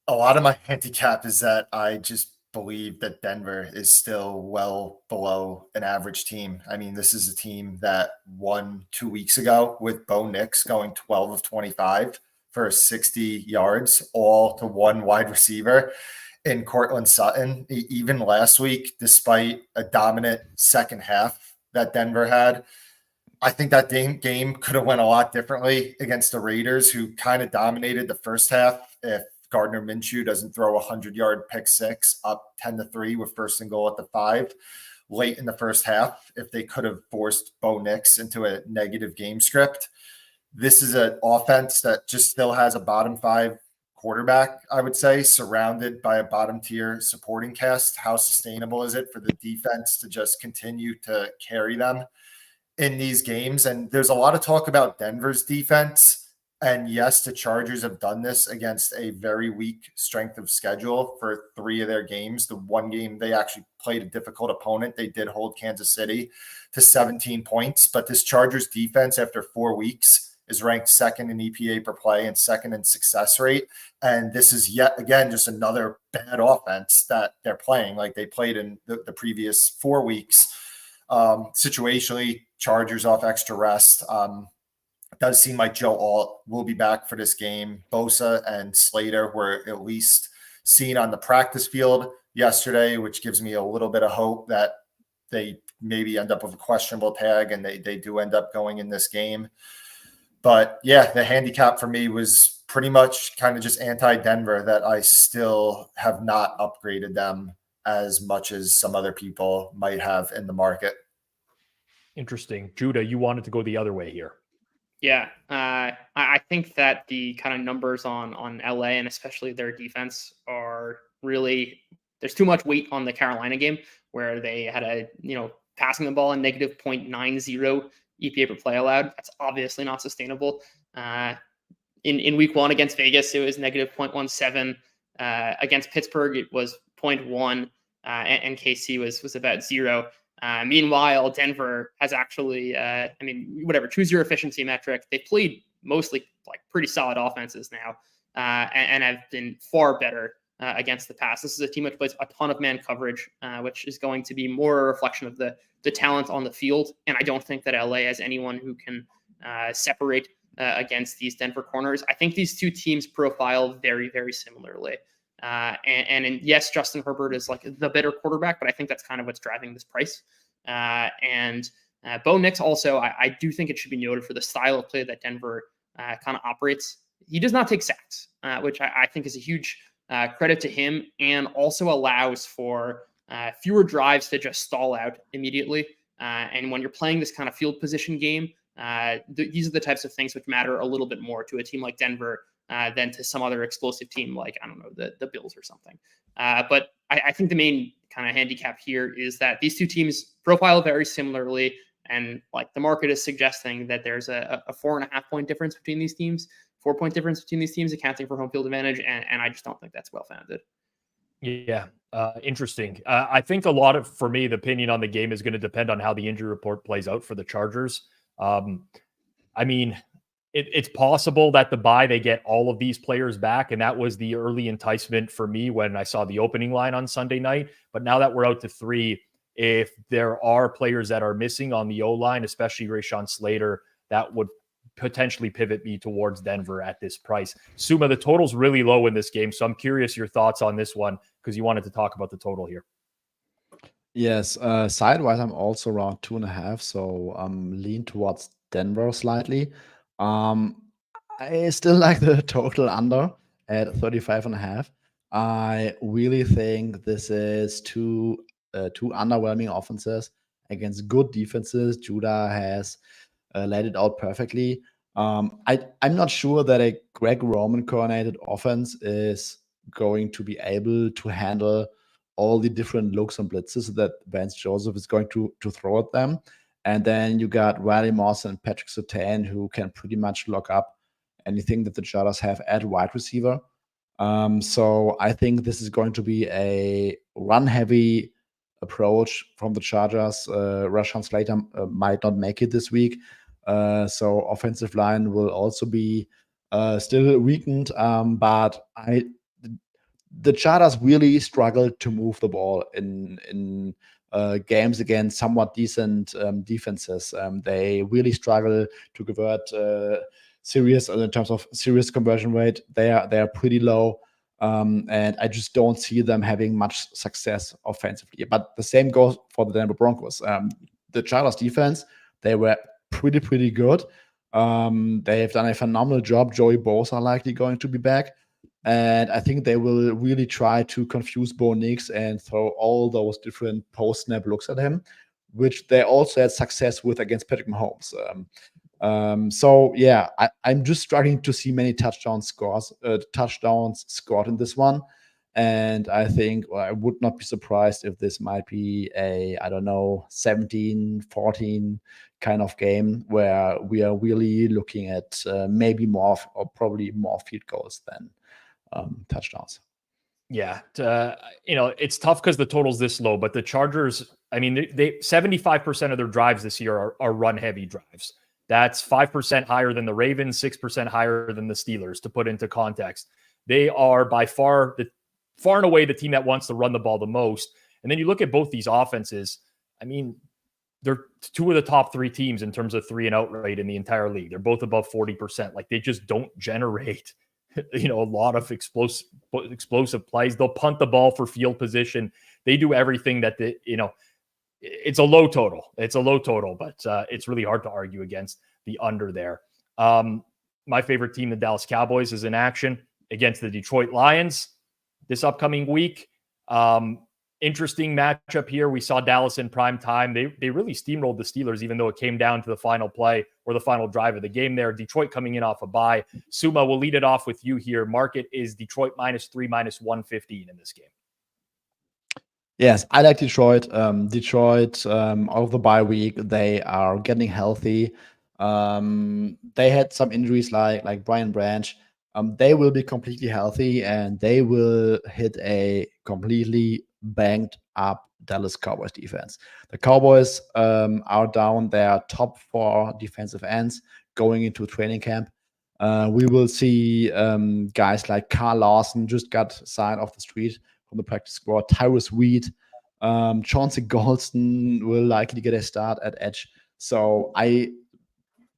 a lot of my handicap is that I just believe that Denver is still well below an average team. I mean, this is a team that won 2 weeks ago with Bo Nix going 12 of 25 for 60 yards, all to one wide receiver in Cortland Sutton. Even last week, despite a dominant second half that Denver had, I think that game could have went a lot differently against the Raiders, who kind of dominated the first half. If Gardner Minshew doesn't throw a 100-yard pick six up 10-3 with 1st and goal at the 5 late in the first half, if they could have forced Bo Nix into a negative game script. This is an offense that just still has a bottom 5 quarterback, I would say, surrounded by a bottom tier supporting cast. How sustainable is it for the defense to just continue to carry them in these games? And there's a lot of talk about Denver's defense. And yes, the Chargers have done this against a very weak strength of schedule for 3 of their games. The one game they actually played a difficult opponent. They did hold Kansas City to 17 points. But this Chargers defense, after 4 weeks, is ranked 2nd in EPA per play and 2nd in success rate. And this is yet again just another bad offense that they're playing like they played in the previous 4 weeks. Situationally, Chargers off extra rest. It does seem like Joe Alt will be back for this game. Bosa and Slater were at least seen on the practice field yesterday, which gives me a little bit of hope that they maybe end up with a questionable tag and they do end up going in this game. But yeah, the handicap for me was pretty much kind of just anti-Denver, that I still have not upgraded them as much as some other people might have in the market. Interesting. Judah, you wanted to go the other way here. Yeah, I think that the kind of numbers on LA and especially their defense are really, there's too much weight on the Carolina game where they had passing the ball in negative 0.90 EPA per play allowed. That's obviously not sustainable. In week 1 against Vegas, it was negative 0.17. Against Pittsburgh, it was 0.1, and KC was about 0. Meanwhile, Denver has actually, choose your efficiency metric. They played mostly like pretty solid offenses now, and have been far better against the pass. This is a team which plays a ton of man coverage, which is going to be more a reflection of the talent on the field. And I don't think that LA has anyone who can separate against these Denver corners. I think these two teams profile very, very similarly. And yes, Justin Herbert is like the better quarterback, but I think that's kind of what's driving this price. And Bo Nix also, I do think it should be noted for the style of play that Denver kind of operates. He does not take sacks, which I think is a huge credit to him, and also allows for fewer drives to just stall out immediately. And when you're playing this kind of field position game, these are the types of things which matter a little bit more to a team like Denver than to some other explosive team like, I don't know, the Bills or something. But I think the main kind of handicap here is that these two teams profile very similarly. And like the market is suggesting that there's a 4.5 point difference between these teams, 4 point difference between these teams, accounting for home field advantage. And I just don't think that's well founded. Yeah. Interesting. I think for me, the opinion on the game is going to depend on how the injury report plays out for the Chargers. It's possible that the bye, they get all of these players back. And that was the early enticement for me when I saw the opening line on Sunday night. But now that we're out to 3, if there are players that are missing on the O-line, especially Rashawn Slater, that would potentially pivot me towards Denver at this price. Suma, the total's really low in this game. So I'm curious your thoughts on this one, because you wanted to talk about the total here. Yes, sidewise, I'm also around 2.5, so I'm lean towards Denver slightly. I still like the total under at 35.5. I really think this is two underwhelming offenses against good defenses. Judah has laid it out perfectly. I'm not sure that a Greg Roman coordinated offense is going to be able to handle all the different looks and blitzes that Vance Joseph is going to throw at them. And then you got Riley Moss and Patrick Surtain, who can pretty much lock up anything that the Chargers have at wide receiver. So I think this is going to be a run-heavy approach from the Chargers. Rashawn Slater might not make it this week. So offensive line will also be still weakened. But the Chargers really struggled to move the ball in games against somewhat decent defenses. They really struggle to convert serious in terms of serious conversion rate. They are pretty low. And I just don't see them having much success offensively. But the same goes for the Denver Broncos. The Chargers defense, they were pretty good. They have done a phenomenal job. Joey Bosa likely going to be back. And I think they will really try to confuse Bo Nix and throw all those different post-snap looks at him, which they also had success with against Patrick Mahomes. So yeah, I'm just struggling to see many touchdowns scored in this one. And I think I would not be surprised if this might be a, 17-14 kind of game where we are really looking at maybe more or probably more field goals than touchdowns. Yeah. It's tough because the total's this low, but the Chargers, I mean, they 75% of their drives this year are run heavy drives. That's 5% higher than the Ravens, 6% higher than the Steelers, to put into context. They are by far and away the team that wants to run the ball the most. And then you look at both these offenses, I mean, they're two of the top three teams in terms of 3-and-out rate in the entire league. They're both above 40%. Like, they just don't generate a lot of explosive plays. They'll punt the ball for field position. They do everything that it's a low total. It's a low total, but it's really hard to argue against the under there. My favorite team, the Dallas Cowboys, is in action against the Detroit Lions this upcoming week. Interesting matchup here. We saw Dallas in prime time. They really steamrolled the Steelers, even though it came down to the final play or the final drive of the game there. Detroit coming in off a bye. Suma, we'll lead it off with you here. Market is Detroit -3, -115 in this game. Yes, I like Detroit. Detroit, out of the bye week, they are getting healthy. They had some injuries like Brian Branch. They will be completely healthy, and they will hit a completely banged up Dallas Cowboys defense. The Cowboys are down their top 4 defensive ends going into training camp. We will see guys like Carl Lawson just got signed off the street from the practice squad. Tyrus Wheat, Chauncey Golston will likely get a start at edge. So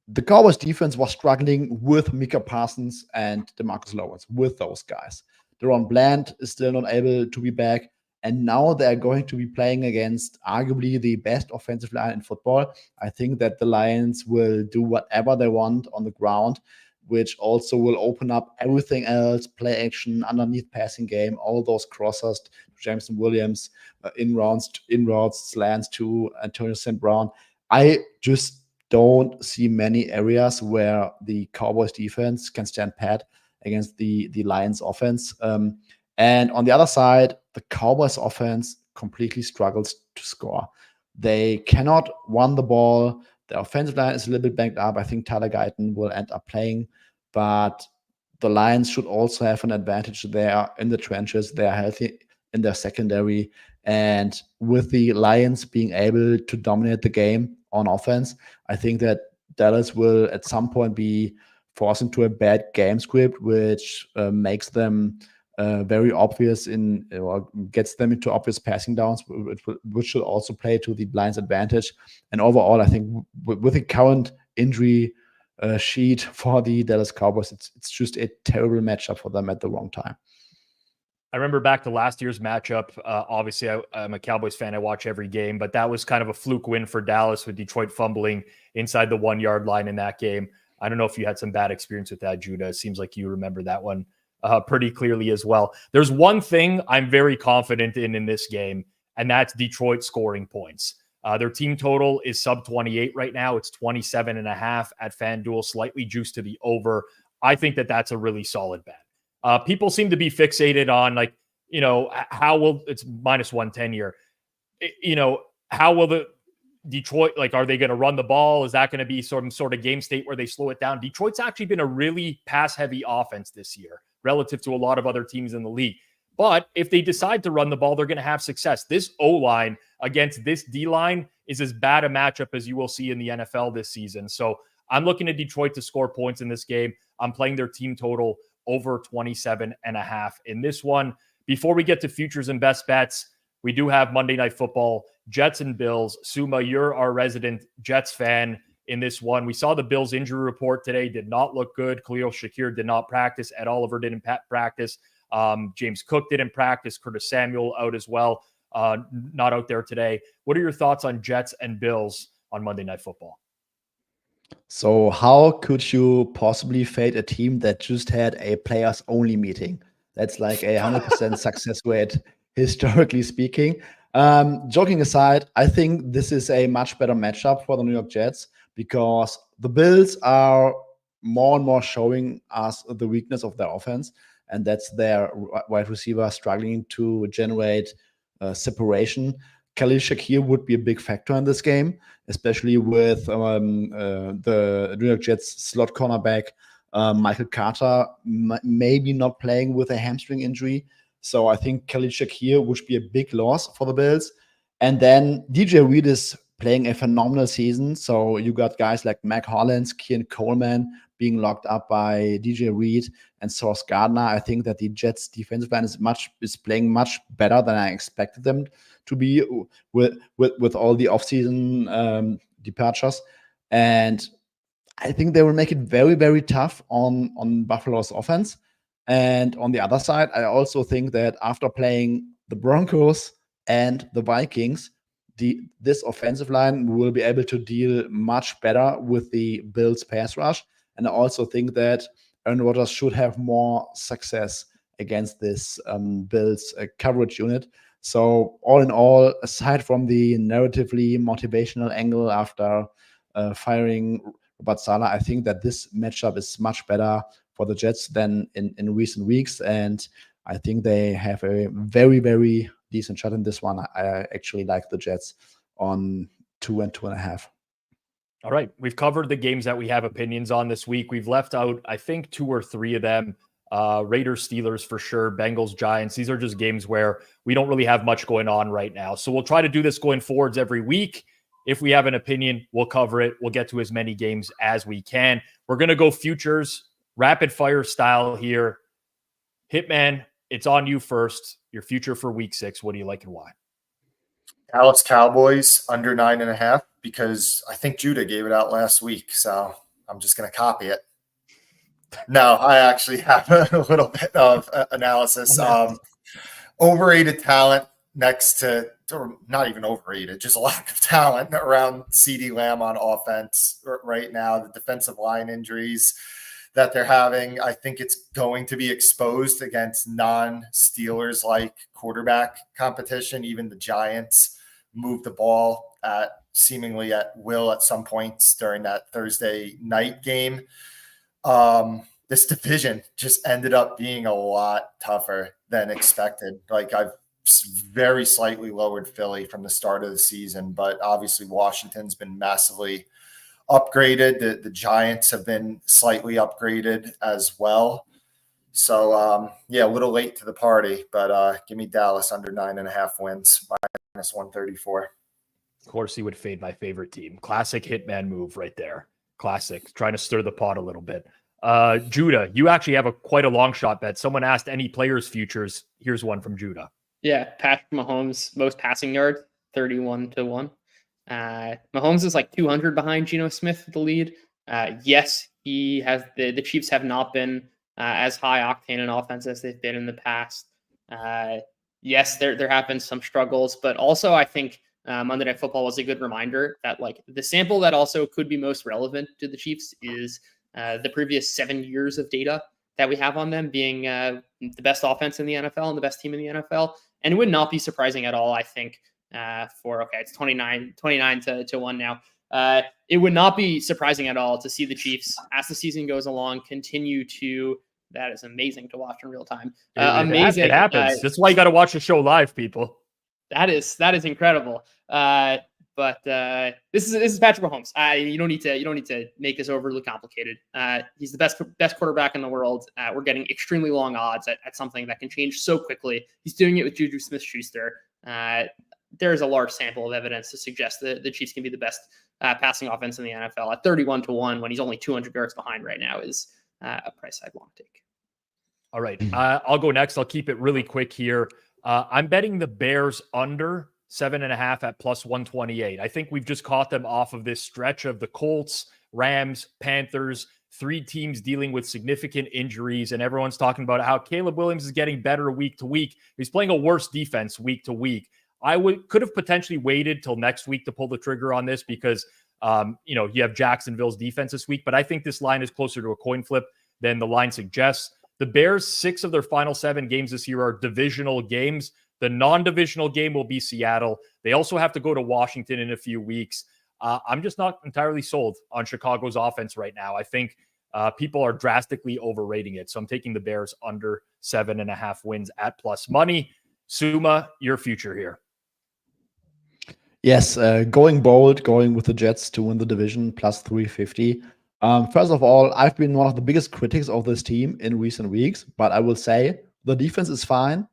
the Cowboys defense was struggling with Micah Parsons and DeMarcus Lawrence, with those guys. Deron Bland is still not able to be back. And now they're going to be playing against arguably the best offensive line in football. I think that the Lions will do whatever they want on the ground, which also will open up everything else: play action, underneath passing game, all those crossers to Jameson Williams, in routes, slants to Antonio St. Brown. I just don't see many areas where the Cowboys defense can stand pat against the Lions offense. And on the other side, the Cowboys offense completely struggles to score. They cannot run the ball. The offensive line is a little bit banged up. I think Tyler Guyton will end up playing, but the Lions should also have an advantage there in the trenches. They are healthy in their secondary. And with the Lions being able to dominate the game on offense, I think that Dallas will at some point be forced into a bad game script, which makes them very obvious or gets them into obvious passing downs, which should also play to the Lions' advantage. And overall, I think with the current injury sheet for the Dallas Cowboys, it's just a terrible matchup for them at the wrong time. I remember back to last year's matchup. Obviously, I'm a Cowboys fan. I watch every game, but that was kind of a fluke win for Dallas with Detroit fumbling inside the 1-yard line in that game. I don't know if you had some bad experience with that, Judah. It seems like you remember that one pretty clearly as well. There's one thing I'm very confident in this game, and that's Detroit scoring points. Their team total is sub 28 right now. It's 27.5 at Fanduel, slightly juiced to the over. I think that that's a really solid bet. People seem to be fixated on, like, how will it's minus 110 here. How will the Detroit, like, are they going to run the ball? Is that going to be some sort of game state where they slow it down? Detroit's actually been a really pass heavy offense this year relative to a lot of other teams in the league. But if they decide to run the ball, they're going to have success. This O-line against this D-line is as bad a matchup as you will see in the NFL this season. So I'm looking at Detroit to score points in this game. I'm playing their team total over 27.5 in this one. Before we get to futures and best bets, we do have Monday Night Football, Jets and Bills. Suma, you're our resident Jets fan in this one. We saw the Bills injury report today. Did not look good. Khalil Shakir did not practice. Ed Oliver didn't practice. James Cook didn't practice. Curtis Samuel out as well. Not out there today. What are your thoughts on Jets and Bills on Monday Night Football? So how could you possibly fade a team that just had a players-only meeting? That's like a 100% success rate, historically speaking. Joking aside, I think this is a much better matchup for the New York Jets because the Bills are more and more showing us the weakness of their offense, and that's their wide receiver struggling to generate separation. Khalil Shakir would be a big factor in this game, especially with the New York Jets slot cornerback Michael Carter maybe not playing with a hamstring injury. So I think Khalil Shakir would be a big loss for the Bills. And then DJ Reed is playing a phenomenal season. So you got guys like Mac Hollins, Kian Coleman being locked up by DJ Reed and Sauce Gardner. I think that the Jets defensive line is playing much better than I expected them to be with all the offseason departures. And I think they will make it very, very tough on Buffalo's offense. And on the other side, I also think that after playing the Broncos and the Vikings, this offensive line will be able to deal much better with the Bills pass rush. And I also think that Aaron Rodgers should have more success against this Bills coverage unit. So all in all, aside from the narratively motivational angle after firing Rob Pizzola, I think that this matchup is much better for the Jets than in recent weeks. And I think they have a very, very decent shot in this one. I actually like the Jets on 2 and 2.5. All right. We've covered the games that we have opinions on this week. We've left out, I think, 2 or 3 of them. Raiders, Steelers for sure. Bengals, Giants. These are just games where we don't really have much going on right now. So we'll try to do this going forwards every week. If we have an opinion, we'll cover it. We'll get to as many games as we can. We're going to go futures, rapid fire style here. Hitman, it's on you first. Your future for week 6. What do you like and why? Dallas Cowboys under 9.5, because I think Judah gave it out last week. So I'm just going to copy it. No, I actually have a little bit of analysis. Overrated talent next to, or not even overrated, just a lack of talent around CeeDee Lamb on offense right now. The defensive line injuries that they're having, I think it's going to be exposed against non-Steelers like quarterback competition. Even the Giants move the ball seemingly at will at some points during that Thursday night game. This division just ended up being a lot tougher than expected. Like, I've very slightly lowered Philly from the start of the season, but obviously Washington's been massively upgraded. The Giants have been slightly upgraded as well. So, a little late to the party, but give me Dallas under 9.5 wins, minus 134. Of course, he would fade my favorite team. Classic Hitman move right there. Classic. Trying to stir the pot a little bit. Judah, you actually have quite a long shot bet. Someone asked any players' futures. Here's one from Judah. Yeah, Patrick Mahomes, most passing yards, 31-1. Mahomes is like 200 behind Geno Smith with the lead. Yes, he has the Chiefs have not been as high octane in offense as they've been in the past. Yes, there have been some struggles, but also I think Monday Night Football was a good reminder that, like, the sample that also could be most relevant to the Chiefs is the previous 7 years of data that we have on them being the best offense in the NFL and the best team in the NFL. And it would not be surprising at all, I think, it's 29 to 1 now. It would not be surprising at all to see the Chiefs, as the season goes along, continue to. That is amazing to watch in real time. Amazing. It happens. That's why you got to watch the show live, people. That is incredible. But this is Patrick Mahomes. You don't need to make this overly complicated. He's the best quarterback in the world. We're getting extremely long odds at something that can change so quickly. He's doing it with Juju Smith-Schuster. There's a large sample of evidence to suggest that the Chiefs can be the best passing offense in the NFL. At 31 to 1, when he's only 200 yards behind right now, is a price I'd want to take. All right. I'll go next. I'll keep it really quick here. I'm betting the Bears under 7.5 at plus 128. I think we've just caught them off of this stretch of the Colts, Rams, Panthers, 3 teams dealing with significant injuries. And everyone's talking about how Caleb Williams is getting better week to week. He's playing a worse defense week to week. I could have potentially waited till next week to pull the trigger on this because, you have Jacksonville's defense this week, but I think this line is closer to a coin flip than the line suggests. The Bears, 6 of their final 7 games this year are divisional games. The non-divisional game will be Seattle. They also have to go to Washington in a few weeks. I'm just not entirely sold on Chicago's offense right now. I think people are drastically overrating it. So I'm taking the Bears under 7.5 wins at plus money. Suma, your future here. Yes, going bold, going with the Jets to win the division, plus 350. First of all, I've been one of the biggest critics of this team in recent weeks, but I will say the defense is fine.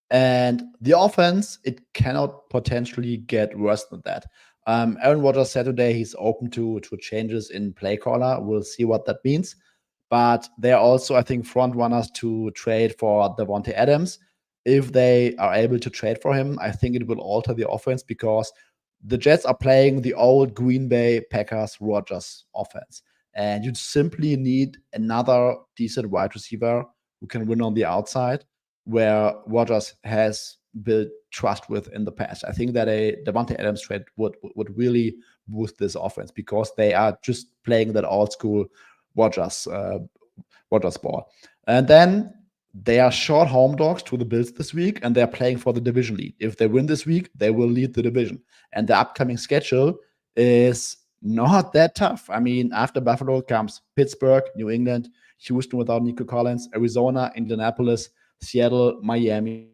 And the offense, it cannot potentially get worse than that. Aaron Rodgers said today he's open to changes in play caller. We'll see what that means. But they're also, I think, front runners to trade for Devontae Adams. If they are able to trade for him, I think it will alter the offense because the Jets are playing the old Green Bay Packers Rodgers offense. And you simply need another decent wide receiver who can win on the outside, where Rodgers has built trust with in the past. I think that a Devontae Adams trade would really boost this offense because they are just playing that old school Rodgers ball. And then they are short home dogs to the Bills this week, and they're playing for the division lead. If they win this week, they will lead the division. And the upcoming schedule is not that tough. I mean, after Buffalo comes Pittsburgh, New England, Houston without Nico Collins, Arizona, Indianapolis, Seattle, Miami,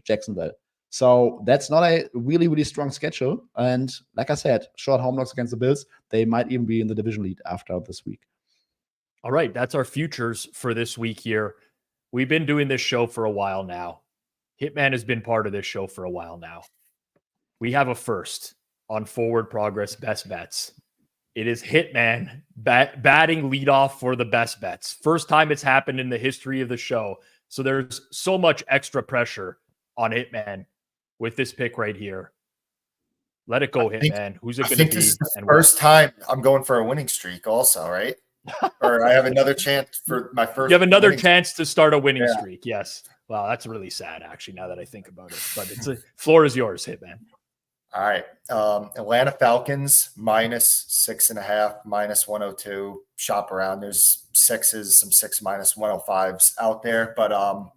Jacksonville. So that's not a really, really strong schedule. And like I said, short home knocks against the Bills. They might even be in the division lead after this week. All right. That's our futures for this week here. We've been doing this show for a while now. Hitman has been part of this show for a while now. We have a first on Forward Progress Best Bets. It is Hitman batting leadoff for the best bets. First time it's happened in the history of the show. So there's so much extra pressure on Hitman with this pick right here. Let it go, Hitman. Who's it going to be? This is the first time I'm going for a winning streak also, right? Or I have another chance for my first. You have another chance to start a winning streak. Yes. Wow, that's really sad, actually, now that I think about it. But floor is yours, Hitman. All right. Atlanta Falcons minus 6.5, minus 102. Shop around. There's 6s, some 6 minus 105s out there. But a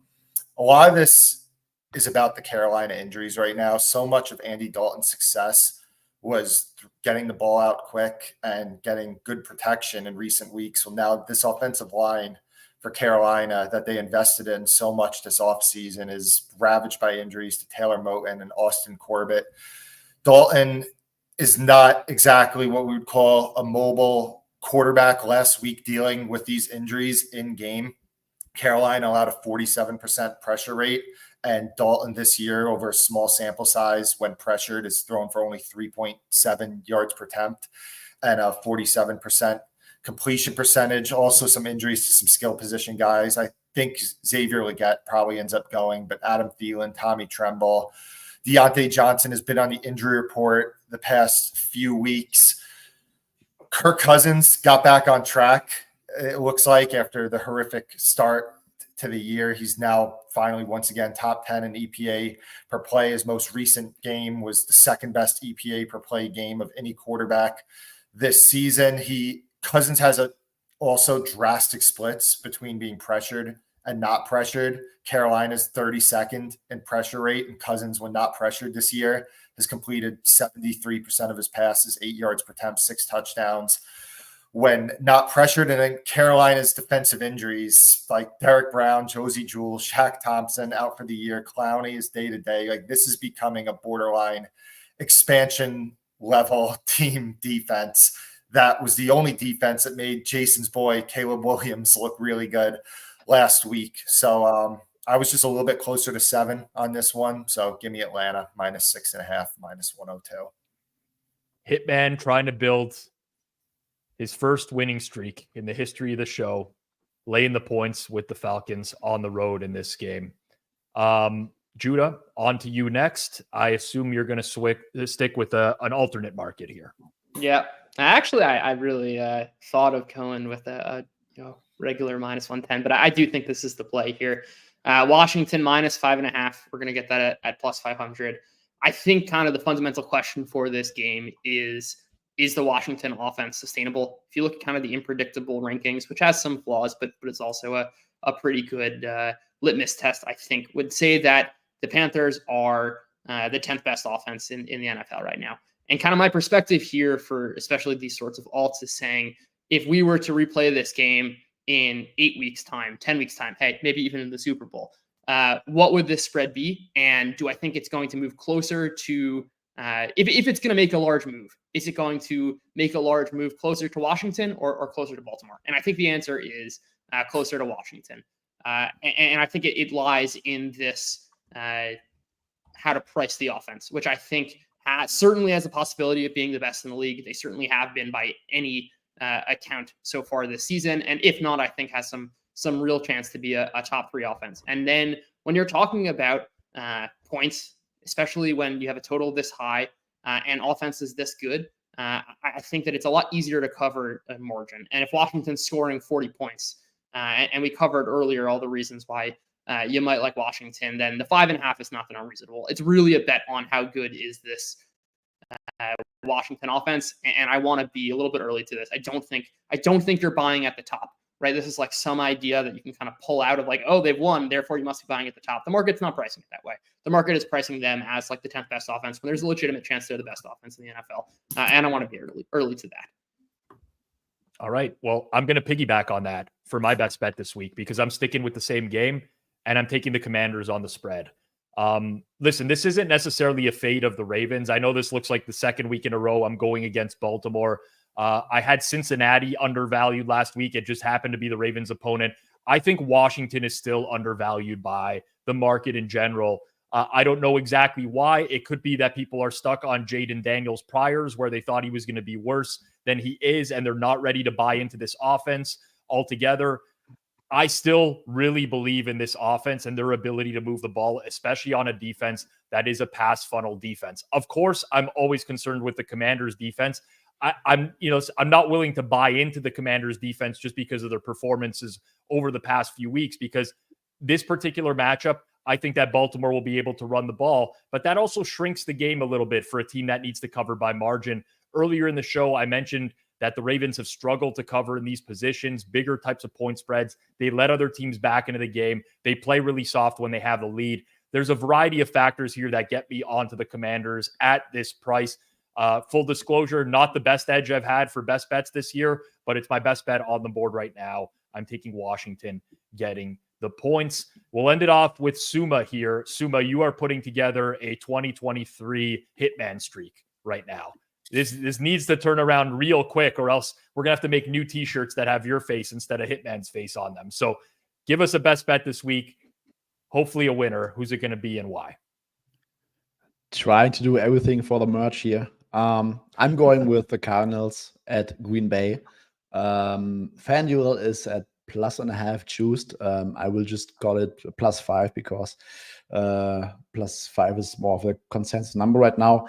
lot of this is about the Carolina injuries right now. So much of Andy Dalton's success was getting the ball out quick and getting good protection in recent weeks. Well, now this offensive line for Carolina that they invested in so much this offseason is ravaged by injuries to Taylor Moton and Austin Corbett. Dalton is not exactly what we would call a mobile quarterback last week dealing with these injuries in game. Carolina allowed a 47% pressure rate, and Dalton this year, over a small sample size when pressured, is thrown for only 3.7 yards per attempt and a 47% completion percentage. Also some injuries to some skill position guys. I think Xavier Legette probably ends up going, but Adam Thielen, Tommy Tremble, Deontay Johnson has been on the injury report the past few weeks. Kirk Cousins got back on track, it looks like, after the horrific start to the year. He's now finally, once again, top 10 in EPA per play. His most recent game was the second best EPA per play game of any quarterback this season. Cousins has a also drastic splits between being pressured and not pressured. Carolina's 32nd in pressure rate, and Cousins, when not pressured this year, has completed 73% of his passes, 8 yards per attempt, 6 touchdowns. When not pressured, and then Carolina's defensive injuries like Derek Brown, Josie Jewell, Shaq Thompson out for the year. Clowney is day to day. Like, this is becoming a borderline expansion level team defense. That was the only defense that made Jason's boy Caleb Williams look really good last week. So I was just a little bit closer to 7 on this one. So give me Atlanta -6.5, -102. Hitman trying to build his first winning streak in the history of the show, laying the points with the Falcons on the road in this game. Judah, on to you next. I assume you're going to stick with an alternate market here. Yeah, actually, I really thought of going with a regular -110, but I do think this is the play here. Washington -5.5. We're going to get that at +500. I think kind of the fundamental question for this game is the Washington offense sustainable? If you look at kind of the unpredictable rankings, which has some flaws, but it's also a pretty good litmus test, I think, would say that the Panthers are the 10th best offense in the NFL right now. And kind of my perspective here for especially these sorts of alts is saying, if we were to replay this game in 8 weeks' time, 10 weeks' time, hey, maybe even in the Super Bowl, what would this spread be? And do I think it's going to move closer to, if it's going to make a large move, is it going to make a large move closer to Washington or closer to Baltimore? And I think the answer is closer to Washington. And I think it lies in this how to price the offense, which I think certainly has a possibility of being the best in the league. They certainly have been by any account so far this season. And if not, I think has some real chance to be a top 3 offense. And then when you're talking about points, especially when you have a total this high and offense is this good, I think that it's a lot easier to cover a margin. And if Washington's scoring 40 points, and we covered earlier all the reasons why you might like Washington, then the 5.5 is not that unreasonable. It's really a bet on how good is this Washington offense. And I want to be a little bit early to this. I don't think you're buying at the top, right? This is like some idea that you can kind of pull out of like, oh, they've won, therefore you must be buying at the top. The market's not pricing it that way. The market is pricing them as like the 10th best offense when there's a legitimate chance they're the best offense in the NFL. And I want to be early to that. All right. Well, I'm going to piggyback on that for my best bet this week because I'm sticking with the same game and I'm taking the Commanders on the spread. Listen, this isn't necessarily a fade of the Ravens. I know this looks like the second week in a row I'm going against Baltimore. I had Cincinnati undervalued last week. It just happened to be the Ravens' opponent. I think Washington is still undervalued by the market in general. I don't know exactly why. It could be that people are stuck on Jaden Daniels' priors where they thought he was going to be worse than he is, and they're not ready to buy into this offense altogether. I still really believe in this offense and their ability to move the ball, especially on a defense that is a pass funnel defense. Of course, I'm always concerned with the Commanders' defense. I'm not willing to buy into the Commanders' defense just because of their performances over the past few weeks, because this particular matchup, I think that Baltimore will be able to run the ball, but that also shrinks the game a little bit for a team that needs to cover by margin. Earlier in the show, I mentioned that the Ravens have struggled to cover in these positions, bigger types of point spreads. They let other teams back into the game. They play really soft when they have the lead. There's a variety of factors here that get me onto the Commanders at this price. Full disclosure, not the best edge I've had for best bets this year, but it's my best bet on the board right now. I'm taking Washington getting the points. We'll end it off with Suma here. Suma, you are putting together a 2023 Hitman streak right now. This needs to turn around real quick, or else we're going to have to make new t-shirts that have your face instead of Hitman's face on them. So give us a best bet this week. Hopefully a winner. Who's it going to be and why? Trying to do everything for the merch here. I'm going with the Cardinals at Green Bay. Fanduel is at +1.5 juiced. I will just call it +5 because +5 is more of a consensus number right now.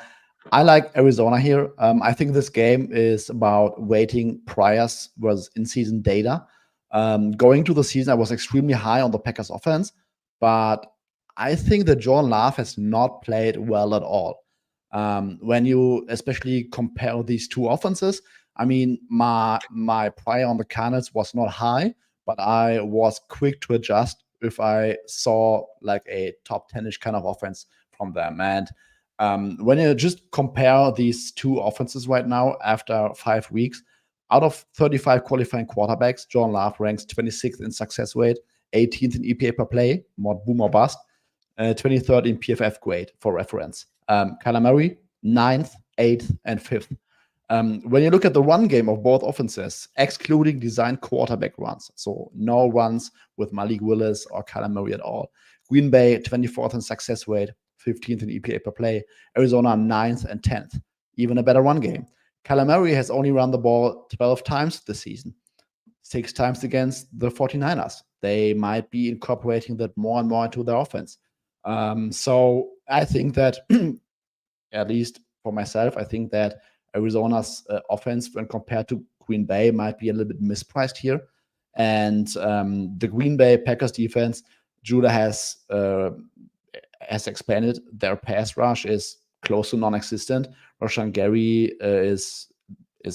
I like Arizona here. I think this game is about weighting priors versus in-season data. Going to the season, I was extremely high on the Packers offense, but I think that Jordan Love has not played well at all. When you especially compare these two offenses, I mean, my prior on the Cardinals was not high, but I was quick to adjust if I saw like a top 10-ish kind of offense from them. And when you just compare these two offenses right now after 5 weeks, out of 35 qualifying quarterbacks, John Love ranks 26th in success rate, 18th in EPA per play, more boom or bust, 23rd in PFF grade for reference. Kyler Murray, 9th, 8th, and 5th. When you look at the run game of both offenses, excluding designed quarterback runs, so no runs with Malik Willis or Kyler Murray at all. Green Bay, 24th in success rate, 15th in EPA per play. Arizona, 9th and 10th. Even a better run game. Kyler Murray has only run the ball 12 times this season, 6 times against the 49ers. They might be incorporating that more and more into their offense. So I think that, at least for myself, I think that Arizona's offense, when compared to Green Bay, might be a little bit mispriced here. And the Green Bay Packers defense, Judah has expanded. Their pass rush is close to non-existent. Rashan Gary is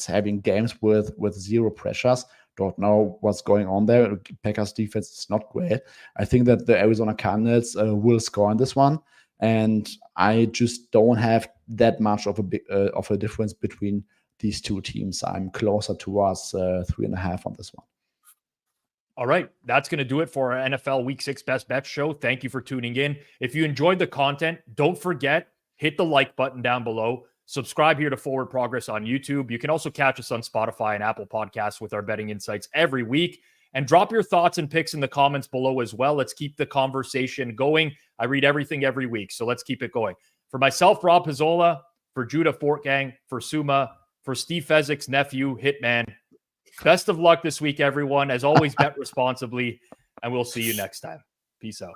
having games with 0 pressures. Don't know what's going on there. Packers defense is not great. I think that the Arizona Cardinals will score in this one, and I just don't have that much of a difference between these two teams. I'm closer towards 3.5 on this one. All right, that's going to do it for our NFL Week 6 Best Bets show. Thank you for tuning in. If you enjoyed the content, don't forget, hit the like button down below. Subscribe here to Forward Progress on YouTube. You can also catch us on Spotify and Apple Podcasts with our betting insights every week. And drop your thoughts and picks in the comments below as well. Let's keep the conversation going. I read everything every week, so let's keep it going. For myself, Rob Pizzola, for Judah Fortgang, for Suma, for Steve Fezzik's nephew, Hitman, best of luck this week, everyone. As always, bet responsibly, and we'll see you next time. Peace out.